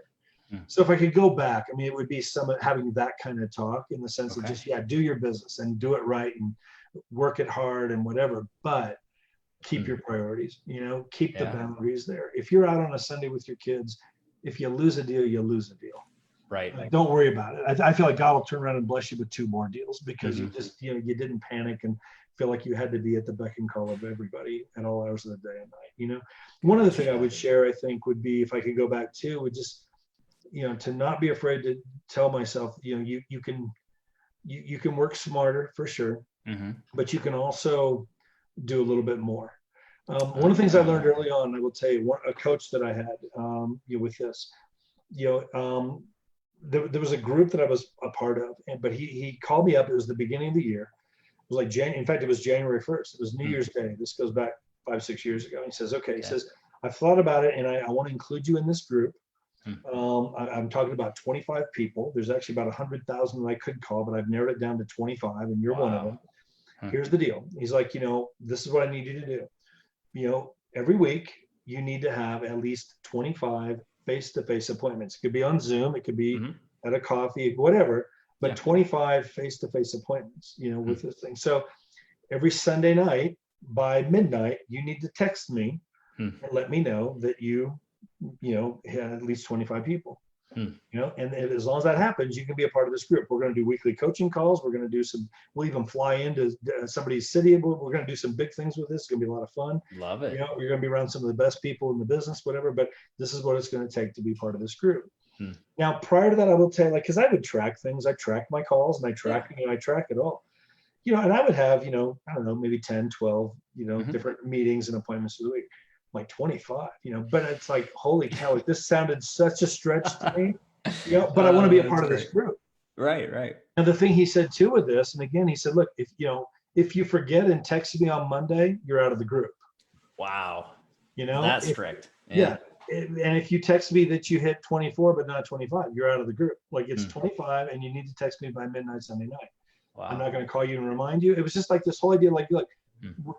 Mm. So if I could go back, I mean, it would be having that kind of talk, in the sense of Okay. just, do your business and do it right and work it hard and whatever, but keep your priorities, keep the boundaries there. If you're out on a Sunday with your kids, if you lose a deal, you lose a deal. Right. Don't worry about it. I feel like God will turn around and bless you with 2 more deals, because Mm-hmm. you just, you didn't panic and feel like you had to be at the beck and call of everybody at all hours of the day and night. One other thing I would share, I think, would be, if I could go back to, would just, to not be afraid to tell myself, you can work smarter for sure, Mm-hmm. but you can also do a little bit more. One of the things I learned early on, I will tell you, a coach that I had with this, there was a group that I was a part of, but he called me up. It was the beginning of the year. It was like in fact, it was January 1st. It was New Year's Day. This goes back 5-6 years ago. He says, okay, he says, I've thought about it, and I want to include you in this group. I'm talking about 25 people. There's actually about 100,000 that I could call, but I've narrowed it down to 25, and you're one of them. Here's the deal. He's like, this is what I need you to do. Every week you need to have at least 25 face-to-face appointments. It could be on Zoom, it could be at a coffee, whatever, but 25 face-to-face appointments, with this thing. So every Sunday night by midnight, you need to text me and let me know that you had at least 25 people. And as long as that happens, you can be a part of this group. We're going to do weekly coaching calls. We're going to do we'll even fly into somebody's city. We're going to do some big things with this. It's going to be a lot of fun. Love it. You're going to be around some of the best people in the business, whatever, but this is what it's going to take to be part of this group. Now, prior to that, I will tell you, because I would track things. I track my calls, and I track it all. And I would have, I don't know, maybe 10, 12, different meetings and appointments of the week. Like 25, but it's like, holy cow, like, this sounded such a stretch to me, but I want to be a part of this group. Right. And the thing he said too with this, and again, he said, look, if you forget and text me on Monday, you're out of the group. Wow. That's strict. Yeah. And if you text me that you hit 24, but not 25, you're out of the group. Like, it's 25, and you need to text me by midnight Sunday night. Wow. I'm not going to call you and remind you. It was just like this whole idea, like, look,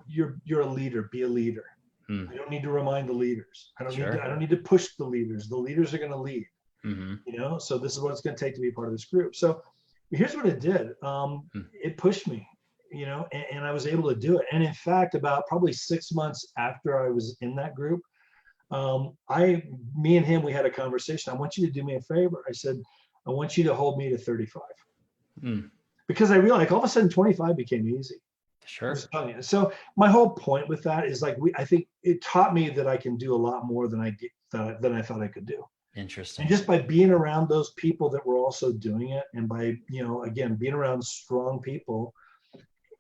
you're a leader, be a leader. I don't need to remind the leaders. I don't need to push the leaders. The leaders are going to lead. So this is what it's going to take to be part of this group. So here's what it did. It pushed me, and I was able to do it. And in fact, about probably 6 months after I was in that group, me and him, we had a conversation. I want you to do me a favor. I said, I want you to hold me to 35. Because I realized, all of a sudden 25 became easy. Sure. So my whole point with that is, like, I think it taught me that I can do a lot more than I thought I could do. Interesting. And just by being around those people that were also doing it, and by, again, being around strong people,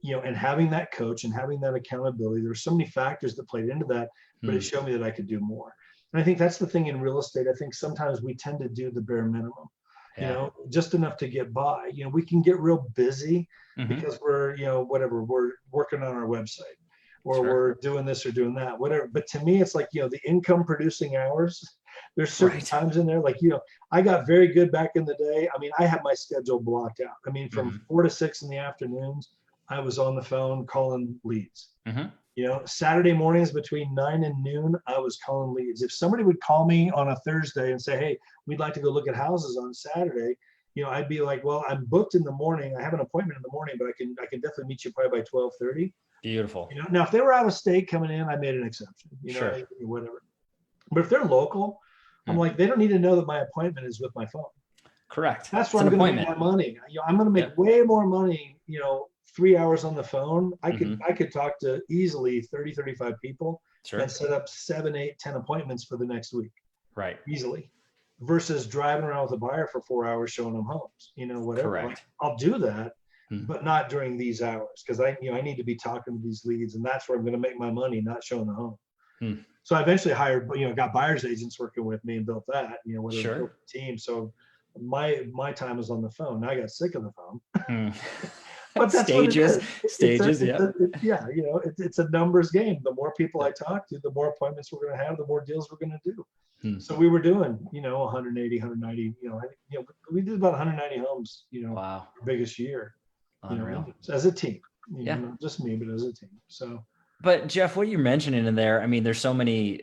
and having that coach and having that accountability, there were so many factors that played into that, but it showed me that I could do more. And I think that's the thing in real estate. I think sometimes we tend to do the bare minimum. Just enough to get by. We can get real busy because we're, whatever, we're working on our website, or we're doing this or doing that, whatever. But to me, it's like, the income producing hours, there's certain times in there, like, I got very good back in the day. I mean, I have my schedule blocked out. I mean, from 4 to 6 in the afternoons, I was on the phone calling leads. Saturday mornings between 9 and noon, I was calling leads. If somebody would call me on a Thursday and say, hey, we'd like to go look at houses on Saturday, I'd be like, well, I'm booked in the morning. I have an appointment in the morning, but I can definitely meet you probably by 12:30. Beautiful. Now, if they were out of state coming in, I made an exception, whatever. But if they're local, I'm like, they don't need to know that my appointment is with my phone. Correct. That's where I'm going to make my money. I'm going to make way more money, 3 hours on the phone. I could talk to easily 30, 35 people and set up 7, 8, 10 appointments for the next week. Right. Easily. Versus driving around with a buyer for 4 hours showing them homes, whatever. Correct. I'll do that, but not during these hours, because I need to be talking to these leads, and that's where I'm going to make my money, not showing the home. So I eventually hired, got buyer's agents working with me and built that, built a team. So my time was on the phone. Now I got sick of the phone. Hmm. But that's what it Stages, is. stages. Yeah. Yeah, it's a numbers game. The more people I talk to, the more appointments we're going to have, the more deals we're going to do. Hmm. So we were doing, 180, 190, we did about 190 homes, Wow. our biggest year, Unreal. as a team, Yeah. not just me, but as a team. So. But Jeff, what you're mentioning in there, I mean, there's so many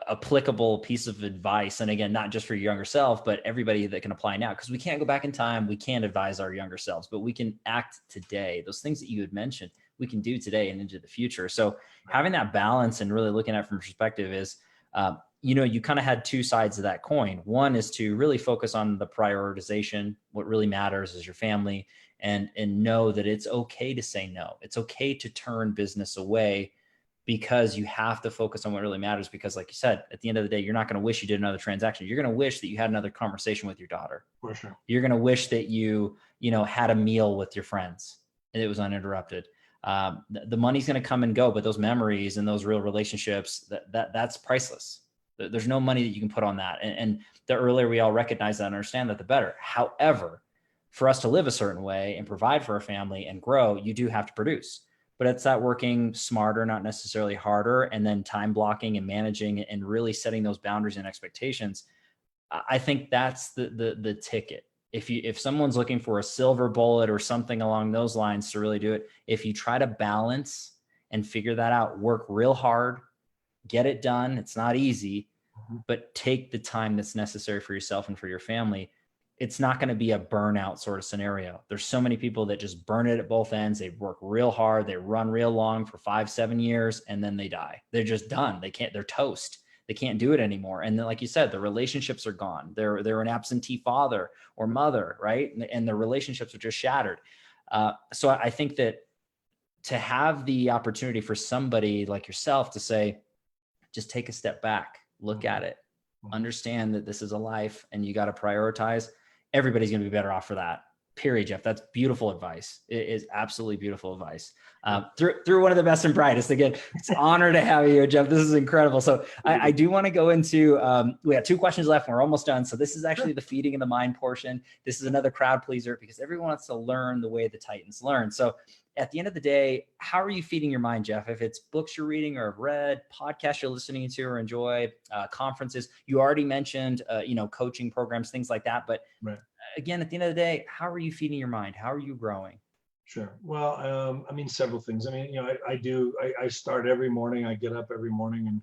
applicable pieces of advice. And again, not just for your younger self, but everybody that can apply now, because we can't go back in time. We can't advise our younger selves, but we can act today. Those things that you had mentioned, we can do today and into the future. So having that balance and really looking at it from perspective is, you kind of had two sides of that coin. One is to really focus on the prioritization. What really matters is your family, and know that it's okay to say no. It's okay to turn business away, because you have to focus on what really matters. Because like you said, at the end of the day, you're not going to wish you did another transaction. You're going to wish that you had another conversation with your daughter. For sure. You're going to wish that you had a meal with your friends and it was uninterrupted. The money's going to come and go, but those memories and those real relationships, that's priceless. There's no money that you can put on that. And the earlier we all recognize that and understand that, the better. However, for us to live a certain way and provide for a family and grow, you do have to produce. But it's that working smarter, not necessarily harder, and then time blocking and managing and really setting those boundaries and expectations. I think that's the ticket. If someone's looking for a silver bullet or something along those lines to really do it, if you try to balance and figure that out, work real hard, get it done. It's not easy, but take the time that's necessary for yourself and for your family. It's not going to be a burnout sort of scenario. There's so many people that just burn it at both ends. They work real hard. They run real long for 5-7 years, and then they die. They're just done. They're toast. They can't do it anymore. And then, like you said, the relationships are gone. They're an absentee father or mother, right? And the relationships are just shattered. So I think that to have the opportunity for somebody like yourself to say, just take a step back, look at it, understand that this is a life and you got to prioritize. Everybody's going to be better off for that. Period, Jeff. That's beautiful advice. It is absolutely beautiful advice. Through one of the best and brightest. Again, it's an honor to have you here, Jeff. This is incredible. So I do want to go into, we have 2 questions left and we're almost done. So this is actually the feeding in the mind portion. This is another crowd pleaser because everyone wants to learn the way the Titans learn. So at the end of the day, how are you feeding your mind, Jeff? If it's books you're reading or have read, podcasts you're listening to or enjoy, conferences, you already mentioned, coaching programs, things like that. But again, at the end of the day, how are you feeding your mind? How are you growing? Sure. Well, several things. I start every morning. I get up every morning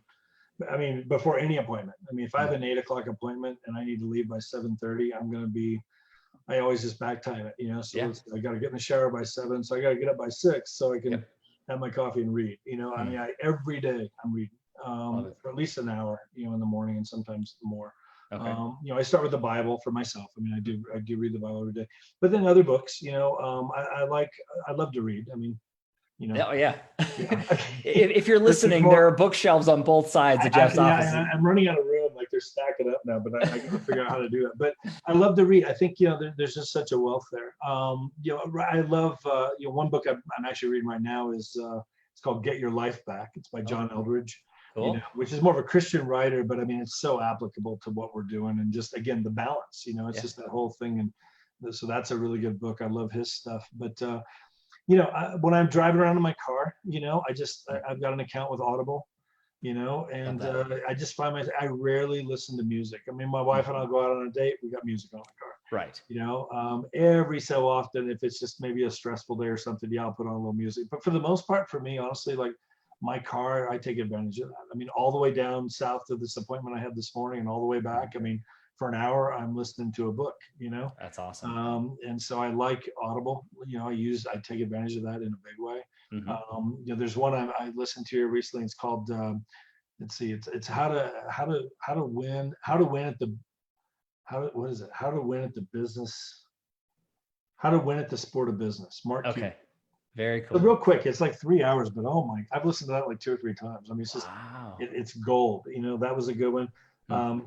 and before any appointment. If I have an 8:00 appointment and I need to leave by 7:30, I always just back time it, so I got to get in the shower by 7. So I got to get up by 6 so I can have my coffee and read, every day I'm reading, for at least an hour, in the morning and sometimes more. Okay. I start with the Bible for myself. I do read the Bible every day, but then other books, I love to read. Oh yeah. If you're listening, there are bookshelves on both sides of Jeff's office. I'm running out of room. Like they're stacking up now, but I got to figure out how to do that. But I love to read. I think, there's just such a wealth there. I love, one book I'm actually reading right now is, it's called Get Your Life Back. It's by John Eldredge. Cool. Which is more of a Christian writer, but it's so applicable to what we're doing. And just, again, the balance, it's just that whole thing. And so that's a really good book. I love his stuff. But, when I'm driving around in my car, I've got an account with Audible, and I just find I rarely listen to music. My wife and I'll go out on a date. We got music on the car. Right. Every so often, if it's just maybe a stressful day or something, I'll put on a little music. But for the most part, for me, honestly, like, my car, I take advantage of that. All the way down south to this appointment I had this morning and all the way back, for an hour, I'm listening to a book, That's awesome. And so I like Audible, I take advantage of that in a big way. Mm-hmm. There's one I listened to here recently. It's called, it's how to win at the sport of business. Mark Cuban. Okay. Very cool. So real quick, it's like 3 hours, but I've listened to that like 2 or 3 times. It's just, it's gold. That was a good one.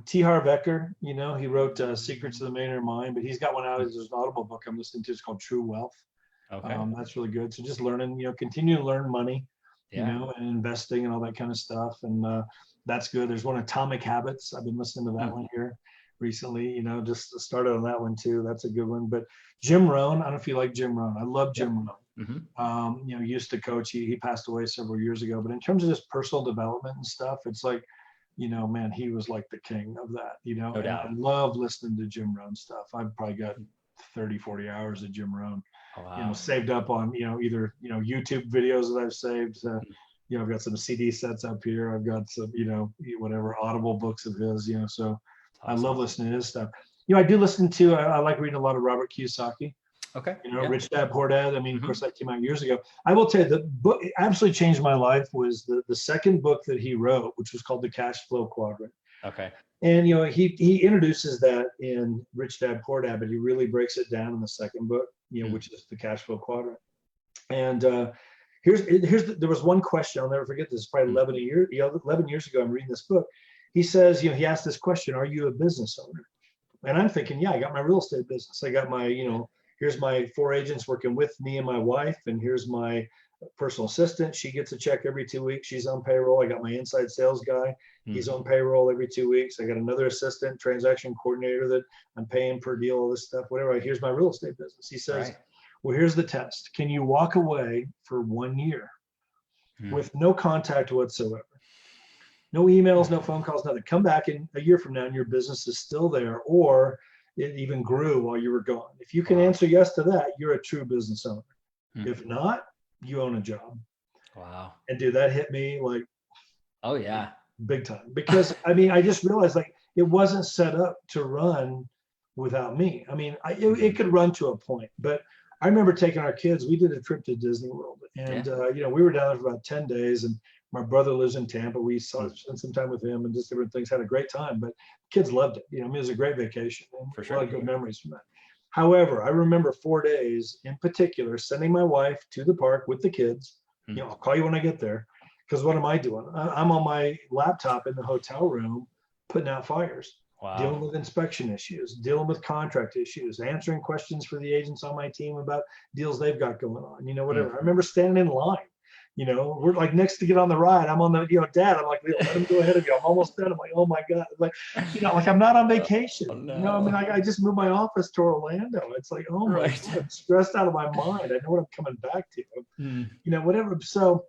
T. Harv Eker, he wrote Secrets of the Millionaire Mind, but he's got one out as an Audible book I'm listening to. It's called True Wealth. Okay. That's really good. So just learning, continue to learn money, and investing and all that kind of stuff. And that's good. There's one, Atomic Habits. I've been listening to that one here. recently, just started on that one too. That's a good one. But Jim Rohn, I don't know if you like Jim Rohn. I love Jim Rohn. Used to coach. He passed away several years ago. But in terms of just personal development and stuff, it's like, man, he was like the king of that, No and doubt. I love listening to Jim Rohn stuff. I've probably got 30, 40 hours of Jim Rohn, Oh, wow. saved up on, either, YouTube videos that I've saved. I've got some CD sets up here. I've got some, whatever Audible books of his, so I Awesome. love listening to his stuff. I do listen to, I like reading a lot of Robert Kiyosaki. Okay. Rich Dad, Poor Dad. I mean, of course, that came out years ago. I will tell you, the book absolutely changed my life was the second book that he wrote, which was called The Cash Flow Quadrant. Okay. And, he introduces that in Rich Dad, Poor Dad, but he really breaks it down in the second book, which is The Cash Flow Quadrant. And there was one question, I'll never forget this, probably 11 years ago, I'm reading this book. He says, he asked this question, are you a business owner? And I'm thinking, yeah, I got my real estate business. I got my, here's my 4 agents working with me and my wife, and here's my personal assistant. She gets a check every 2 weeks. She's on payroll. I got my inside sales guy. He's on payroll every 2 weeks. I got another assistant, transaction coordinator that I'm paying per deal, all this stuff, whatever. Here's my real estate business. He says, well, here's the test. Can you walk away for 1 year with no contact whatsoever? No emails, no phone calls, nothing. Come back in a year from now and your business is still there, or it even grew while you were gone. If you can answer yes to that, you're a true business owner. If not, you own a job. Wow. And dude, that hit me like, oh yeah, big time. Because I just realized like it wasn't set up to run without me. It could run to a point, but I remember taking our kids. We did a trip to Disney World, and we were down there for about 10 days. And my brother lives in Tampa. We spent some time with him and just different things. Had a great time, but kids loved it. It was a great vacation and For sure. a lot of good memories from that. However, I remember 4 days in particular sending my wife to the park with the kids. I'll call you when I get there, because what am I doing? I'm on my laptop in the hotel room putting out fires. Wow. Dealing with inspection issues, dealing with contract issues, answering questions for the agents on my team about deals they've got going on, whatever. I remember standing in line, we're like next to get on the ride. I'm on the, Dad, I'm like, let him go ahead of you. I'm almost done. I'm like, oh my God. Like, like I'm not on vacation. Oh, no. I just moved my office to Orlando. It's like, oh my God, I'm stressed out of my mind. I know what I'm coming back to, whatever. So,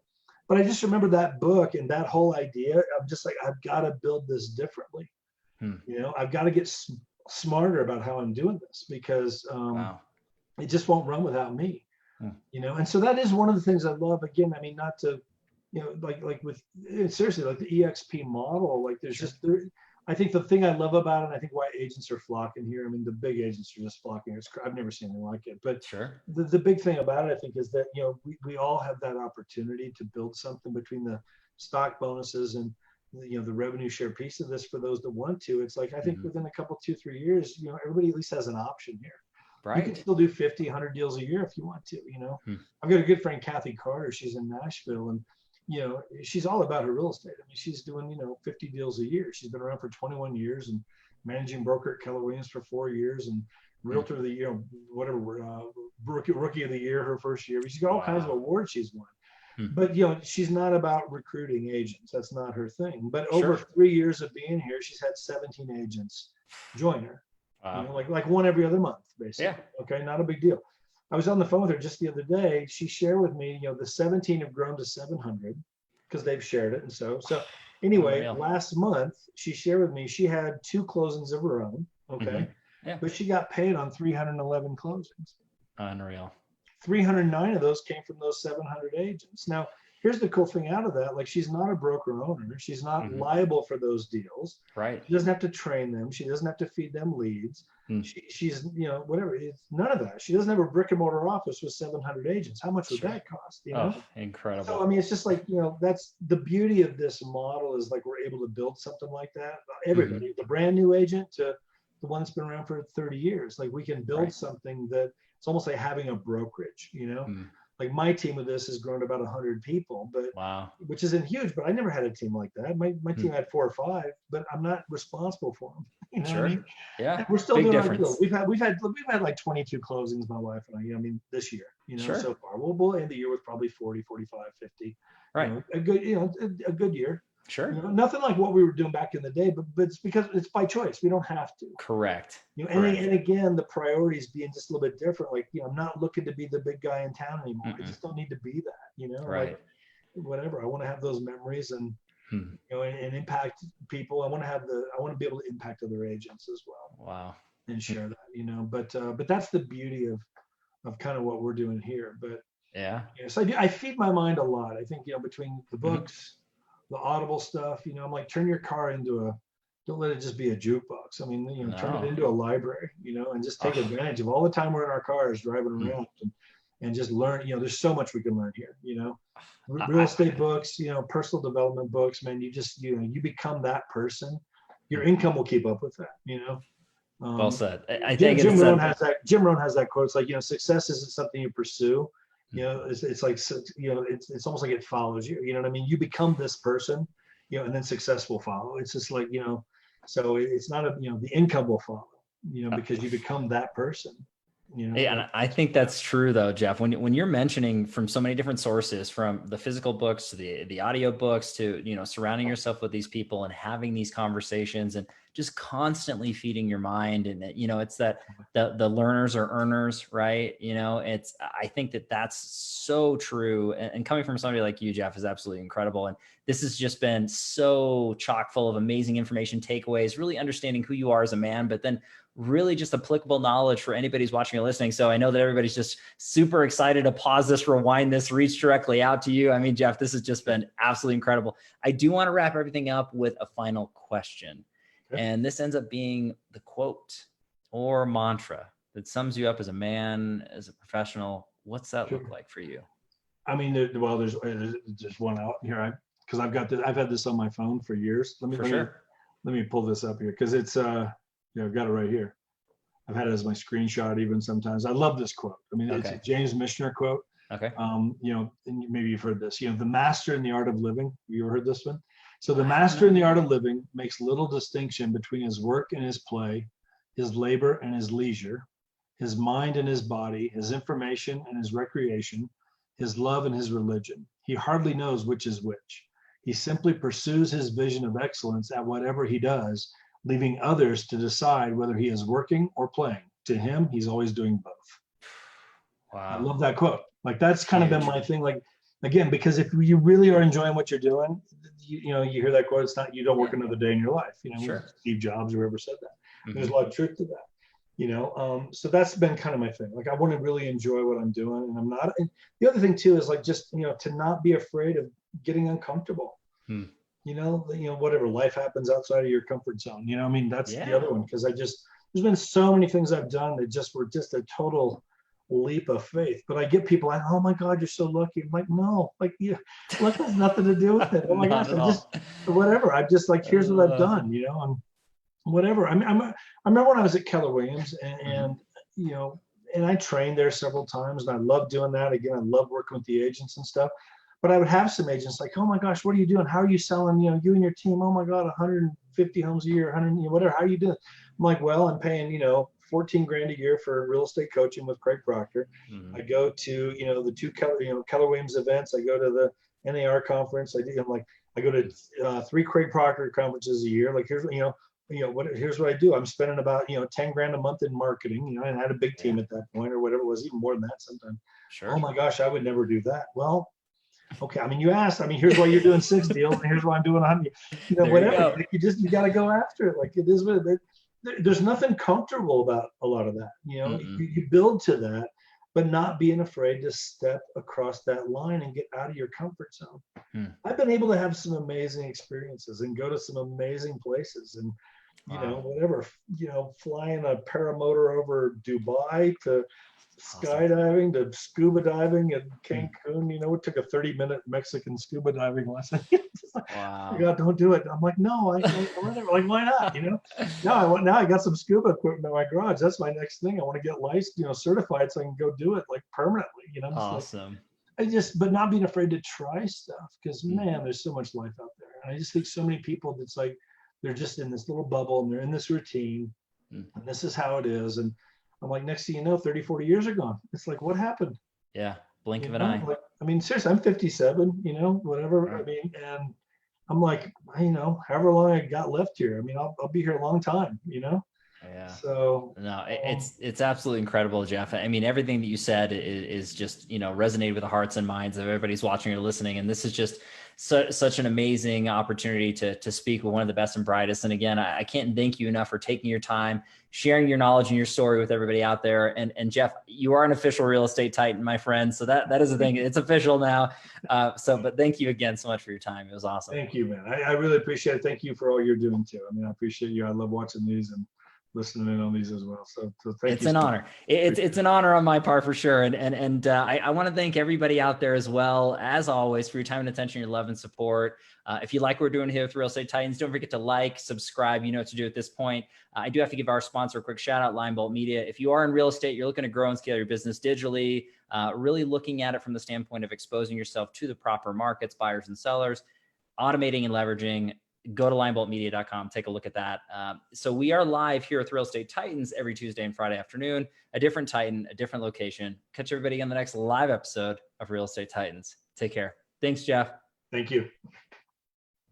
but I just remember that book and that whole idea. I'm just like, I've got to build this differently. I've got to get smarter about how I'm doing this, because it just won't run without me. And so that is one of the things I love. Again, not to, like with seriously, like the EXP model, like there's I think the thing I love about it, and I think why agents are flocking here. The big agents are just flocking here. I've never seen anything like it. But the big thing about it, I think, is that, we all have that opportunity to build something between the stock bonuses and the revenue share piece of this for those that want to. It's like, I think within a couple, 2-3 years, everybody at least has an option here. Right. You can still do 50, 100 deals a year if you want to, I've got a good friend, Kathy Carter. She's in Nashville, and, she's all about her real estate. She's doing, 50 deals a year. She's been around for 21 years and managing broker at Keller Williams for 4 years, and realtor of the year, whatever, rookie of the year, her first year. She's got all kinds of awards she's won. But, she's not about recruiting agents. That's not her thing. But over 3 years of being here, she's had 17 agents join her. Wow. Like one every other month, basically. Yeah. Okay, not a big deal. I was on the phone with her just the other day. She shared with me, the 17 have grown to 700 because they've shared it. And so anyway, last month, she shared with me, she had 2 closings of her own. Okay. But she got paid on 311 closings. Unreal. 309 of those came from those 700 agents. Now, here's the cool thing out of that. Like, she's not a broker owner. She's not liable for those deals. Right. She doesn't have to train them. She doesn't have to feed them leads. She's, whatever. It's none of that. She doesn't have a brick and mortar office with 700 agents. How much would that cost? Oh, incredible. So, it's just like, that's the beauty of this model, is like, we're able to build something like that. Everybody, the brand new agent to the one that's been around for 30 years, like, we can build something that it's almost like having a brokerage, Like, my team of this has grown to about 100 people, but which isn't huge, but I never had a team like that. My team had 4 or 5, but I'm not responsible for them. You know what I mean? Yeah. And we're still Big doing difference. our deal. We've had like 22 closings, my wife and I, this year, so far. We'll end the year with probably 40, 45, 50. Right. A good year. Sure. Nothing like what we were doing back in the day, but it's because it's by choice. We don't have to. Correct. And again, the priorities being just a little bit different. Like, I'm not looking to be the big guy in town anymore. I just don't need to be that, Right. like whatever. I want to have those memories and, Hmm. and impact people. I want to be able to impact other agents as well. Wow. And share that, but that's the beauty of kind of what we're doing here. But yeah, so I feed my mind a lot. I think, between the books, the Audible stuff, I'm like, turn your car into don't let it just be a jukebox. I mean, turn it into a library, and just take advantage of all the time we're in our cars driving around and just learn. There's so much we can learn here. Real estate books, personal development books. Man, you just you become that person. Your income will keep up with that. Well said. I Jim, think Jim Rohn has that. Jim Rohn has that quote. It's like, success isn't something you pursue. It's like, it's almost like it follows you. You know what I mean? You become this person, and then success will follow. It's just like, so it's not the income will follow, because you become that person. Yeah, and I think that's true though, Jeff. When you're mentioning from so many different sources, from the physical books to the audio books to surrounding yourself with these people and having these conversations and just constantly feeding your mind, and it's that the learners are earners, right? I think that's so true, and coming from somebody like you, Jeff, is absolutely incredible. And this has just been so chock full of amazing information, takeaways, really understanding who you are as a man, but then really just applicable knowledge for anybody who's watching or listening. So I know that everybody's just super excited to pause this, rewind this, reach directly out to you. I mean, Jeff, this has just been absolutely incredible. I do want to wrap everything up with a final question. Okay. And this ends up being the quote or mantra that sums you up as a man, as a professional. What's that look like for you? I mean, there's one out here, because I've had this on my phone for years. Let me pull this up here, because it's, I've got it right here. I've had it as my screenshot even sometimes. I love this quote. I mean, It's a James Michener quote. Okay. And maybe you've heard this, the master in the art of living. You ever heard this one? So the master in the art of living makes little distinction between his work and his play, his labor and his leisure, his mind and his body, his information and his recreation, his love and his religion. He hardly knows which is which. He simply pursues his vision of excellence at whatever he does, leaving others to decide whether he is working or playing. To him, he's always doing both. Wow. I love that quote. Like, that's kind of been my thing. Like, again, because if you really are enjoying what you're doing, you hear that quote, it's not, you don't work another day in your life. Sure. Steve Jobs, whoever said that. There's a lot of truth to that. So that's been kind of my thing. Like, I want to really enjoy what I'm doing, and I'm not. And the other thing too is like, just, to not be afraid of getting uncomfortable. Whatever life happens outside of your comfort zone, I mean, that's the other one. Because there's been so many things I've done that just were just a total leap of faith. But I get people like, oh my God, you're so lucky. I'm like, no, like, luck has nothing to do with it. Oh my gosh, whatever. I'm just like, here's what I've done, and whatever. I remember when I was at Keller Williams and I trained there several times, and I love doing that. Again, I love working with the agents and stuff. But I would have some agents like, oh my gosh, what are you doing? How are you selling? You and your team. Oh my God, 150 homes a year, 100, whatever. How are you doing? I'm like, well, I'm paying, $14,000 a year for real estate coaching with Craig Proctor. I go to, the two Keller Williams events. I go to the NAR conference. I go to 3 Craig Proctor conferences a year. Like, here's, here's what I do. I'm spending about, $10,000 a month in marketing, and I had a big team at that point, or whatever it was, even more than that sometimes. Sure. Oh my gosh, I would never do that. Well, okay. I mean, you asked. I mean, here's why you're doing 6 deals, and here's why I'm doing 100. Whatever. You got to go after it. Like, it is what it. There's nothing comfortable about a lot of that. You build to that, but not being afraid to step across that line and get out of your comfort zone. I've been able to have some amazing experiences and go to some amazing places, and whatever. Flying a paramotor over Dubai to skydiving to scuba diving in Cancun. It took a 30-minute Mexican scuba diving lesson. Wow. God, don't do it. I'm like, no, whatever. Like, why not? Now I got some scuba equipment in my garage. That's my next thing. I want to get licensed, certified, so I can go do it like permanently. Awesome. But not being afraid to try stuff, because man, there's so much life out there. And I just think so many people that's like, they're just in this little bubble and they're in this routine, and this is how it is. And I'm like, next thing you know, 30, 40 years are gone. It's like, what happened? Yeah. Blink of an eye. Like, I mean, seriously, I'm 57, whatever. I mean, and I'm like, however long I got left here, I mean, I'll be here a long time, Yeah. So, No, it's absolutely incredible, Jeff. I mean, everything that you said is just, resonated with the hearts and minds of everybody's watching or listening. And this is just such an amazing opportunity to speak with one of the best and brightest. And again, I can't thank you enough for taking your time, sharing your knowledge and your story with everybody out there. And Jeff, you are an official real estate titan, my friend. So that is the thing. It's official now. But thank you again so much for your time. It was awesome. Thank you, man. I really appreciate it. Thank you for all you're doing too. I mean, I appreciate you. I love watching these and listening in on these as well. So thank you. It's an honor. It's an honor on my part for sure. And I want to thank everybody out there as well, as always, for your time and attention, your love and support. If you like what we're doing here with Real Estate Titans, don't forget to like, subscribe. You know what to do at this point. I do have to give our sponsor a quick shout out, Linebolt Media. If you are in real estate, you're looking to grow and scale your business digitally, really looking at it from the standpoint of exposing yourself to the proper markets, buyers and sellers, automating and leveraging, go to lineboltmedia.com, take a look at that. So we are live here with Real Estate Titans every Tuesday and Friday afternoon, a different Titan, a different location. Catch everybody on the next live episode of Real Estate Titans. Take care. Thanks, Jeff. Thank you.